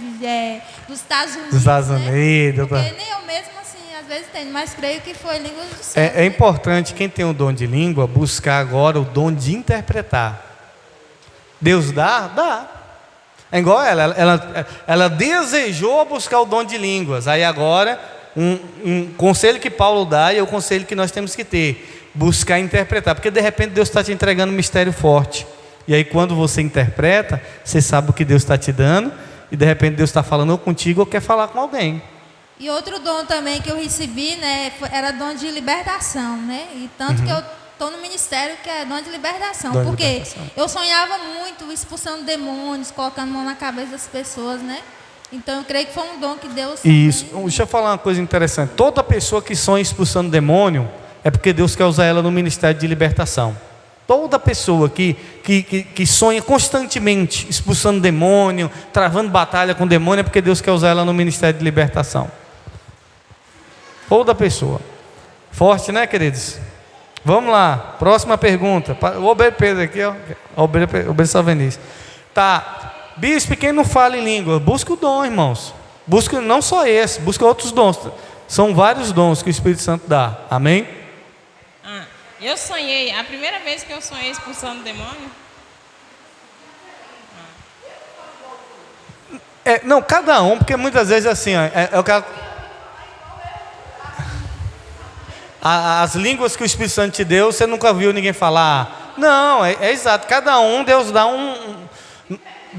dos Estados Unidos. Dos Estados né? Unidos. Porque nem eu mesmo, assim, às vezes tenho, mas creio que foi línguas do céu. É importante, quem tem o dom de língua, buscar agora o dom de interpretar. Deus dá? Dá. É igual ela desejou buscar o dom de línguas. Aí agora, um conselho que Paulo dá e é o conselho que nós temos que ter. Buscar interpretar. Porque de repente Deus está te entregando um mistério forte. E aí quando você interpreta, você sabe o que Deus está te dando. E de repente Deus está falando ou contigo ou quer falar com alguém. E outro dom também que eu recebi, né, era dom de libertação, né? E tanto que eu estou no ministério que é dom de libertação. Dom de porque libertação. eu sonhava muito expulsando demônios, colocando mão na cabeça das pessoas, né? Então eu creio que foi um dom que Deus... Isso. também- Deixa eu falar uma coisa interessante. Toda pessoa que sonha expulsando demônio é porque Deus quer usar ela no ministério de libertação. Toda pessoa que sonha constantemente expulsando demônio, travando batalha com demônio, é porque Deus quer usar ela no ministério de libertação. Toda pessoa. Forte, né, queridos? Vamos lá. Próxima pergunta. O obreiro Pedro aqui, ó. O obreiro Salvenice. Tá. Bispo, quem não fala em língua, busca o dom, irmãos. Busca não só esse, busca outros dons. São vários dons que o Espírito Santo dá. Amém? Eu sonhei, a primeira vez que eu sonhei expulsando demônio. Não, cada um, porque muitas vezes assim, ó, as línguas que o Espírito Santo te deu, você nunca viu ninguém falar. Não, é exato. Cada um, Deus dá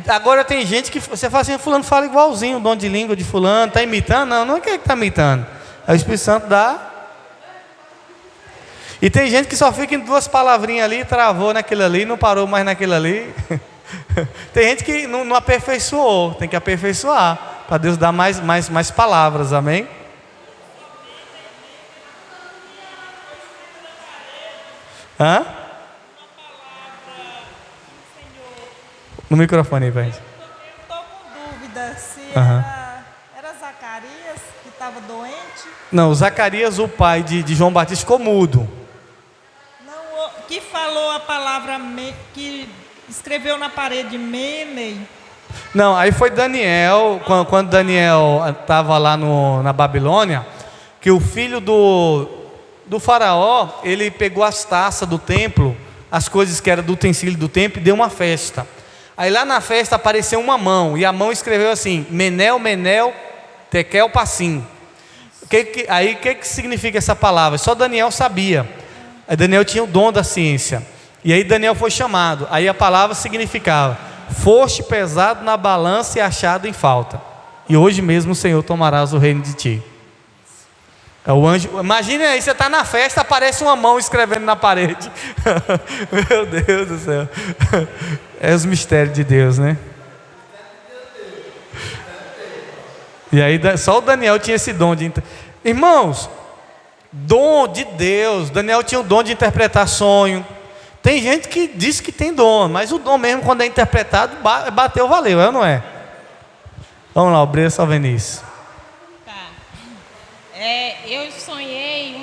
Agora tem gente que você fala assim, fulano fala igualzinho, o dom de língua de fulano, está imitando? Não é quem está imitando. É o Espírito Santo dá. E tem gente que só fica em duas palavrinhas ali, travou naquilo ali, não parou mais naquilo ali. Tem gente que não aperfeiçoou, tem que aperfeiçoar, para Deus dar mais palavras, amém? Hã? No microfone aí, velho. Estou com dúvida se Aham. era Zacarias que estava doente. Não, Zacarias, o pai de João Batista, ficou mudo. Não, que falou a palavra, que escreveu na parede Mene. Não, aí foi Daniel, quando Daniel estava lá na Babilônia, que o filho do faraó, ele pegou as taças do templo, as coisas que eram do utensílio do templo, e deu uma festa. Aí lá na festa apareceu uma mão, e a mão escreveu assim, Menel, Menel, Tekel, Passim. O que significa essa palavra? Só Daniel sabia. Aí Daniel tinha o dom da ciência. E aí Daniel foi chamado. Aí a palavra significava, foste pesado na balança e achado em falta. E hoje mesmo o Senhor tomarás o reino de ti. É o anjo. Imagine aí, você está na festa, aparece uma mão escrevendo na parede. Meu Deus do céu. É os mistérios de Deus, né? E aí só o Daniel tinha esse dom de... Irmãos, dom de Deus. Daniel tinha o dom de interpretar sonho. Tem gente que diz que tem dom, mas o dom mesmo, quando é interpretado, bateu, valeu, é ou não é? Vamos lá, obreiro Salvenice. Tá. Eu sonhei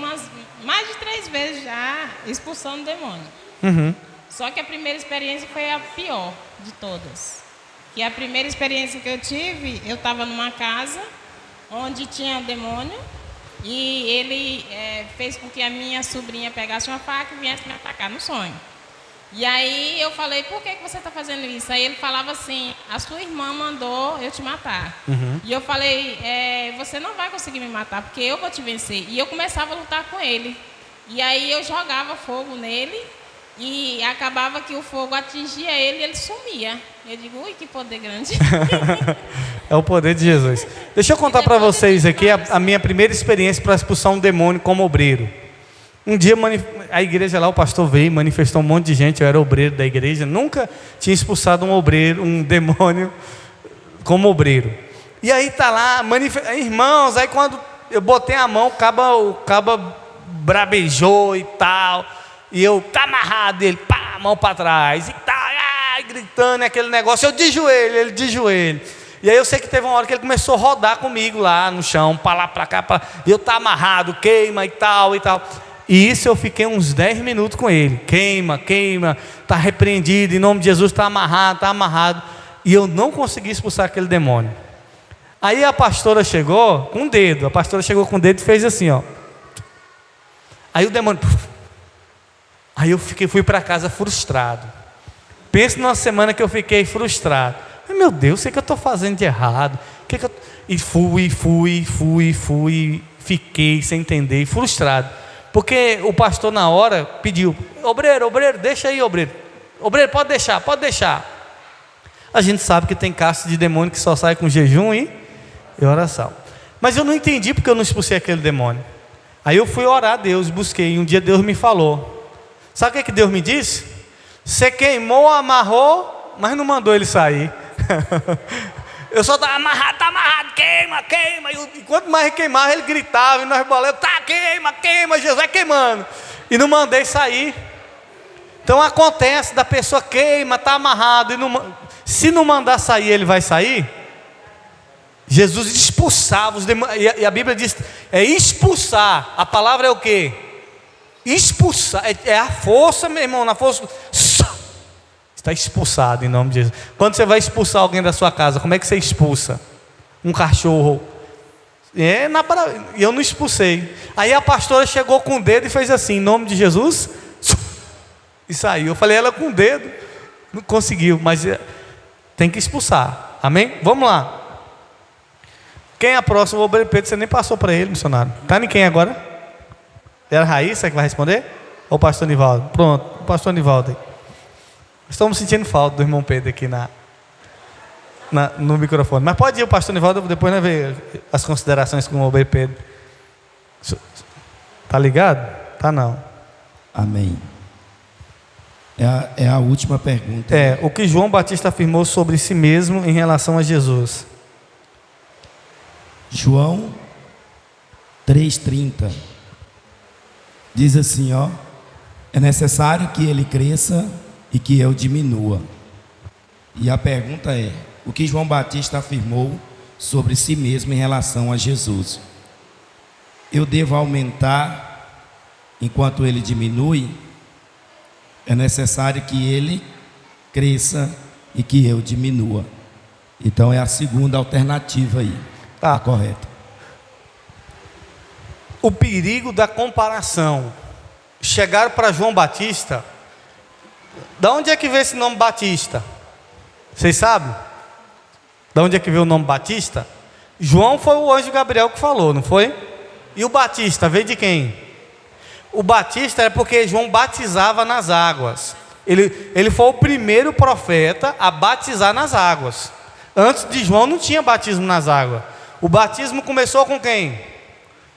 mais de 3 vezes já expulsando o demônio. Uhum. Só que a primeira experiência foi a pior de todas. Que a primeira experiência que eu tive, eu estava numa casa onde tinha demônio e ele fez com que a minha sobrinha pegasse uma faca e viesse me atacar no sonho. E aí eu falei, por que você está fazendo isso? Aí ele falava assim, a sua irmã mandou eu te matar. Uhum. E eu falei, você não vai conseguir me matar, porque eu vou te vencer. E eu começava a lutar com ele. E aí eu jogava fogo nele e acabava que o fogo atingia ele e ele sumia. Eu digo, ui, que poder grande. É o poder de Jesus. Deixa eu contar para vocês aqui a minha primeira experiência para expulsar um demônio como obreiro. Um dia a igreja lá, o pastor veio, manifestou um monte de gente, eu era obreiro da igreja, nunca tinha expulsado um demônio como obreiro. E aí tá lá, irmãos, aí quando eu botei a mão, o caba brabejou e tal, e eu, tá amarrado, ele, pá, a mão para trás, e tá, gritando, aquele negócio, eu de joelho, ele de joelho. E aí eu sei que teve uma hora que ele começou a rodar comigo lá no chão, para lá, para cá, e eu tá amarrado, queima e tal e tal. E isso eu fiquei uns 10 minutos com ele. Queima, está repreendido, em nome de Jesus, está amarrado. E eu não consegui expulsar aquele demônio. Aí a pastora chegou com o dedo. A pastora chegou com o dedo e fez assim, ó. Aí o demônio... Aí eu fui para casa frustrado. Pensa numa semana que eu fiquei frustrado. Meu Deus, o que eu estou fazendo de errado? E fui, fiquei sem entender, frustrado. Porque o pastor na hora pediu, obreiro, deixa aí, obreiro, pode deixar. A gente sabe que tem casta de demônio que só sai com jejum e oração. Mas eu não entendi porque eu não expulsei aquele demônio. Aí eu fui orar a Deus, busquei, e um dia Deus me falou. Sabe o que Deus me disse? Você queimou, amarrou, mas não mandou ele sair. Eu só estava amarrado, queima. E quanto mais queimava, ele gritava, e nós bolamos, tá, queima, Jesus vai queimando. E não mandei sair. Então acontece, da pessoa queima, está amarrado, se não mandar sair, ele vai sair? Jesus expulsava os demônios, e a Bíblia diz, expulsar, a palavra é o quê? Expulsar, é a força, meu irmão, na força, está expulsado em nome de Jesus. Quando você vai expulsar alguém da sua casa, como é que você expulsa? Um cachorro. E eu não expulsei. Aí a pastora chegou com o dedo e fez assim, em nome de Jesus, e saiu. Eu falei, ela com o dedo, não conseguiu, mas tem que expulsar. Amém? Vamos lá. Quem é a próxima? O obreiro Pedro, você nem passou para ele, missionário. Está em quem agora? Era a Raíssa que vai responder? Ou o pastor Nivaldo? Pronto, o pastor Nivaldo aí. Estamos sentindo falta do irmão Pedro aqui no microfone. Mas pode ir o pastor Nivaldo, depois nós ver as considerações com o obreiro Pedro. Tá ligado? Tá não. Amém. É a última pergunta. O que João Batista afirmou sobre si mesmo em relação a Jesus. João 3,30 diz assim, ó: é necessário que ele cresça e que eu diminua. E a pergunta é: o que João Batista afirmou sobre si mesmo em relação a Jesus? Eu devo aumentar enquanto ele diminui? É necessário que ele cresça e que eu diminua. Então é a segunda alternativa aí. Tá correto. O perigo da comparação. Chegaram para João Batista. Da onde é que veio esse nome Batista? Vocês sabem? Da onde é que veio o nome Batista? João foi o anjo Gabriel que falou, não foi? E o Batista veio de quem? O Batista é porque João batizava nas águas. Ele foi o primeiro profeta a batizar nas águas. Antes de João não tinha batismo nas águas. O batismo começou com quem?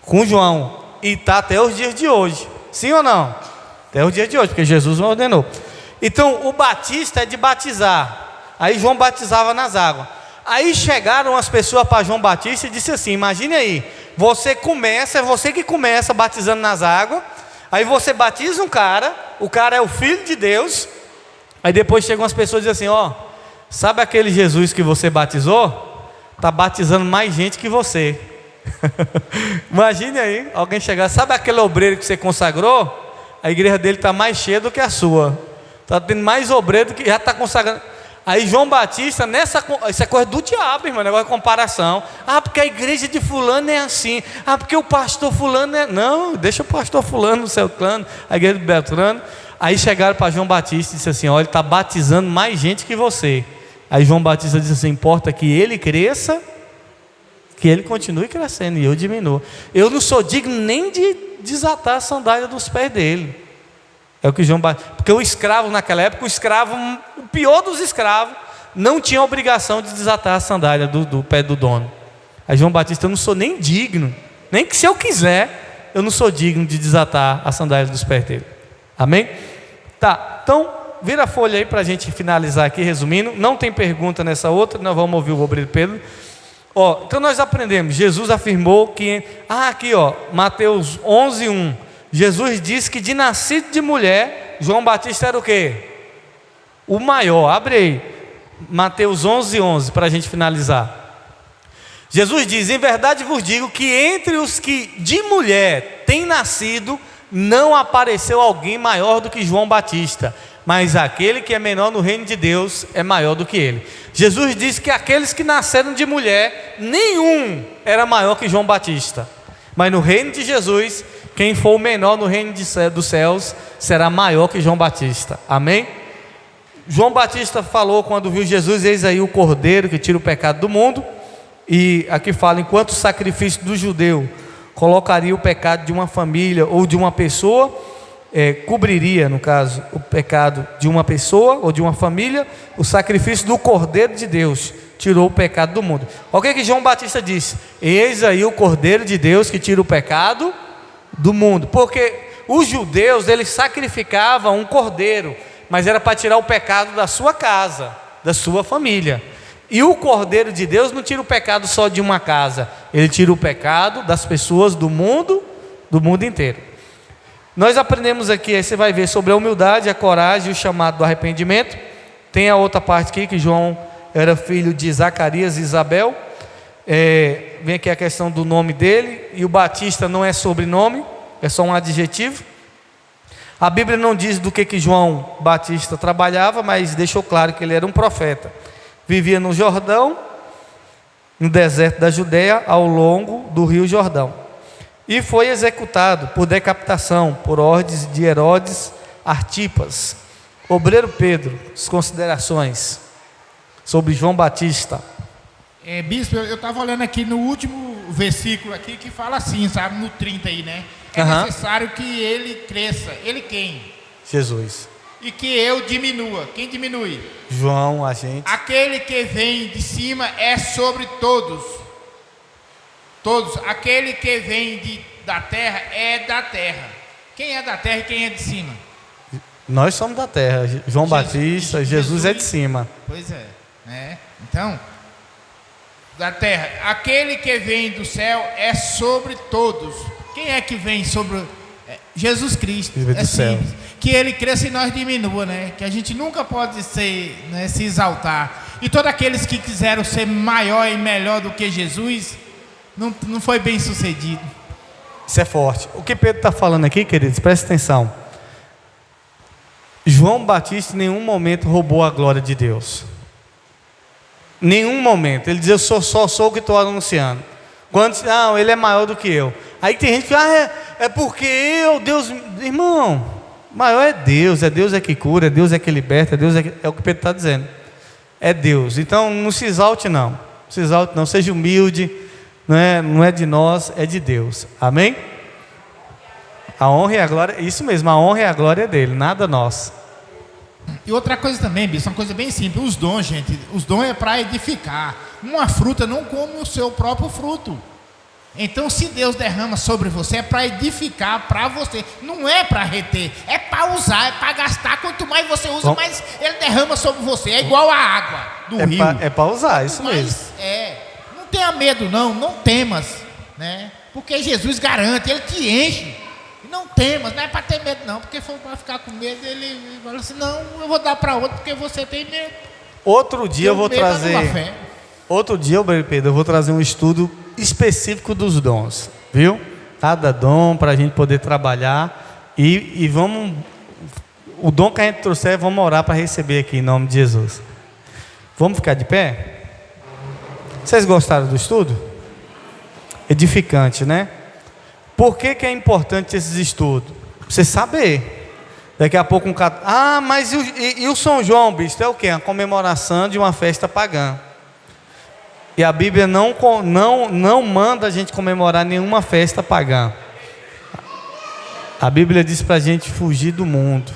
Com João. E está até os dias de hoje. Sim ou não? Até os dias de hoje, porque Jesus não ordenou. Então, o batista é de batizar. Aí João batizava nas águas. Aí chegaram as pessoas para João Batista e disse assim: imagine aí, é você que começa batizando nas águas. Aí você batiza um cara, o cara é o Filho de Deus. Aí depois chegam as pessoas e dizem assim: ó, sabe aquele Jesus que você batizou? Está batizando mais gente que você. Imagine aí, alguém chegar: sabe aquele obreiro que você consagrou? A igreja dele está mais cheia do que a sua. Está tendo mais obreiro do que já está consagrando. Aí João Batista, isso é coisa do diabo, irmão, negócio de comparação. Ah, porque a igreja de fulano é assim. Ah, porque o pastor fulano é... Não, deixa o pastor fulano no seu clã, a igreja de Beltrano. Aí chegaram para João Batista e disse assim: olha, ele está batizando mais gente que você. Aí João Batista disse assim: importa que ele cresça, que ele continue crescendo e eu diminua. Eu não sou digno nem de desatar a sandália dos pés dele. É o que João Batista... Porque o escravo naquela época, o pior dos escravos, não tinha obrigação de desatar a sandália do pé do dono. Aí João Batista: eu não sou nem digno, nem que se eu quiser, eu não sou digno de desatar a sandália dos pés dele. Amém? Tá, então vira a folha aí para a gente finalizar aqui, resumindo. Não tem pergunta nessa outra, nós vamos ouvir o obreiro Pedro. Ó, então nós aprendemos, Jesus afirmou que... aqui ó, Mateus 11:1. Jesus disse que de nascido de mulher, João Batista era o quê? O maior. Abre aí, Mateus 11:11, para a gente finalizar. Jesus diz: em verdade vos digo que entre os que de mulher têm nascido, não apareceu alguém maior do que João Batista, mas aquele que é menor no reino de Deus é maior do que ele. Jesus disse que aqueles que nasceram de mulher, nenhum era maior que João Batista, mas no reino de Jesus, quem for o menor no reino dos céus será maior que João Batista. Amém? João Batista falou quando viu Jesus: eis aí o cordeiro que tira o pecado do mundo. E aqui fala: enquanto o sacrifício do judeu colocaria o pecado de uma família ou de uma pessoa, cobriria, no caso, o pecado de uma pessoa ou de uma família, o sacrifício do cordeiro de Deus tirou o pecado do mundo. Olha o que João Batista disse: eis aí o cordeiro de Deus que tira o pecado do mundo. Porque os judeus, eles sacrificavam um cordeiro, mas era para tirar o pecado da sua casa, da sua família. E o cordeiro de Deus não tira o pecado só de uma casa, ele tira o pecado das pessoas do mundo inteiro. Nós aprendemos aqui, aí você vai ver, sobre a humildade, a coragem e o chamado do arrependimento. Tem a outra parte aqui, que João era filho de Zacarias e Isabel. Vem aqui a questão do nome dele. E o Batista não é sobrenome, é só um adjetivo. A Bíblia não diz do que João Batista trabalhava, mas deixou claro que ele era um profeta. Vivia no Jordão, no deserto da Judéia, ao longo do rio Jordão. E foi executado por decapitação, por ordens de Herodes Artipas. Obreiro Pedro, as considerações sobre João Batista. Bispo, eu estava olhando aqui no último versículo aqui, que fala assim, sabe, no 30 aí, né? É necessário que ele cresça. Ele quem? Jesus. E que eu diminua. Quem diminui? João, a gente. Aquele que vem de cima é sobre todos. Todos. Aquele que vem da terra é da terra. Quem é da terra e quem é de cima? Nós somos da terra. João Batista, Jesus é de cima. Pois é, né? Então, da terra. Aquele que vem do céu é sobre todos. Quem é que vem sobre... Jesus Cristo. É simples. Que ele cresça e nós diminua, né? Que a gente nunca pode ser, né, se exaltar. E todos aqueles que quiseram ser maior e melhor do que Jesus, não foi bem sucedido. Isso é forte. O que Pedro está falando aqui, queridos, presta atenção. João Batista em nenhum momento roubou a glória de Deus. Nenhum momento. Ele diz: eu só sou o que estou anunciando. Quando não, ele é maior do que eu. Aí tem gente que é porque Deus... Irmão, maior é Deus é que cura, é Deus é que liberta, é o que Pedro está dizendo. É Deus. Então não se exalte não. Não se exalte não, seja humilde. Não é de nós, é de Deus. Amém? A honra e a glória, isso mesmo, a honra e a glória é dele, nada nosso. E outra coisa também, bispo, uma coisa bem simples. Os dons, gente, os dons é para edificar. Uma fruta não come o seu próprio fruto. Então, se Deus derrama sobre você, é para edificar para você. Não é para reter, é para usar, é para gastar. Quanto mais você usa, mais Ele derrama sobre você. É igual a água do rio. É para usar, isso mesmo. Não tenha medo não temas, né? Porque Jesus garante, Ele te enche. Não temas, não é para ter medo não. Porque for para ficar com medo, Ele fala assim, não, eu vou dar para outro porque você tem medo. Outro dia eu vou trazer... Outro dia, Pedro, eu vou trazer um estudo específico dos dons, viu? Cada dom para a gente poder trabalhar e vamos, o dom que a gente trouxer, vamos orar para receber aqui em nome de Jesus. Vamos ficar de pé? Vocês gostaram do estudo? Edificante, né? Por que é importante esses estudos? Pra você saber. Daqui a pouco mas e o São João, bicho? É o quê? A comemoração de uma festa pagã. E a Bíblia não manda a gente comemorar nenhuma festa pagã. A Bíblia diz para a gente fugir do mundo.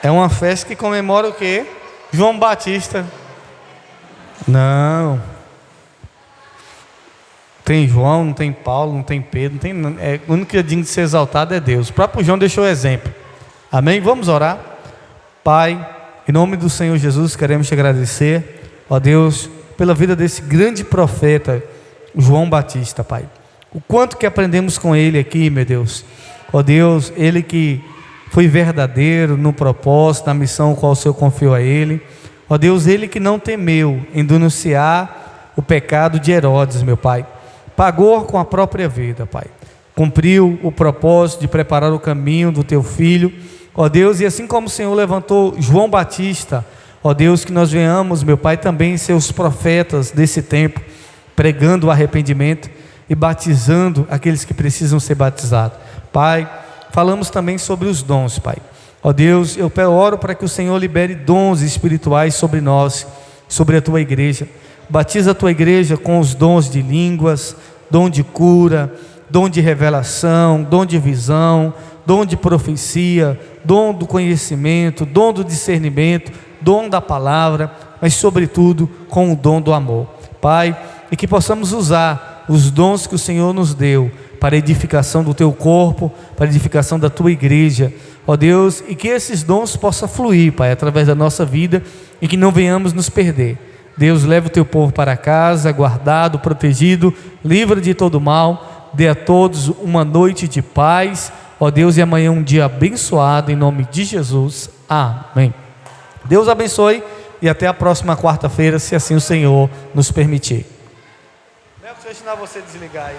É uma festa que comemora o quê? João Batista. Não. Tem João, não tem Paulo, não tem Pedro, não tem, o único que é digno de ser exaltado é Deus. O próprio João deixou o exemplo. Amém? Vamos orar. Pai, em nome do Senhor Jesus, queremos te agradecer, ó Deus, pela vida desse grande profeta, João Batista, Pai. O quanto que aprendemos com ele aqui, meu Deus. Ó Deus, ele que foi verdadeiro no propósito, na missão qual o Senhor confiou a ele. Ó Deus, ele que não temeu em denunciar o pecado de Herodes, meu Pai. Pagou com a própria vida, Pai. Cumpriu o propósito de preparar o caminho do teu filho, ó Deus, e assim como o Senhor levantou João Batista, ó Deus, que nós venhamos, meu Pai, também ser os profetas desse tempo, pregando o arrependimento e batizando aqueles que precisam ser batizados. Pai, falamos também sobre os dons, Pai. Ó Deus, eu oro para que o Senhor libere dons espirituais sobre nós, sobre a tua igreja. Batiza a tua igreja com os dons de línguas, dom de cura, dom de revelação, dom de visão, dom de profecia, dom do conhecimento, dom do discernimento, dom da palavra, mas sobretudo com o dom do amor. Pai, e que possamos usar os dons que o Senhor nos deu para a edificação do teu corpo, para a edificação da tua igreja, ó Deus, e que esses dons possam fluir, Pai, através da nossa vida e que não venhamos nos perder. Deus, leva o teu povo para casa, guardado, protegido, livra de todo mal, dê a todos uma noite de paz, ó Deus, e amanhã um dia abençoado, em nome de Jesus, amém. Deus abençoe e até a próxima quarta-feira, se assim o Senhor nos permitir. Deixa eu ensinar você a desligar aí.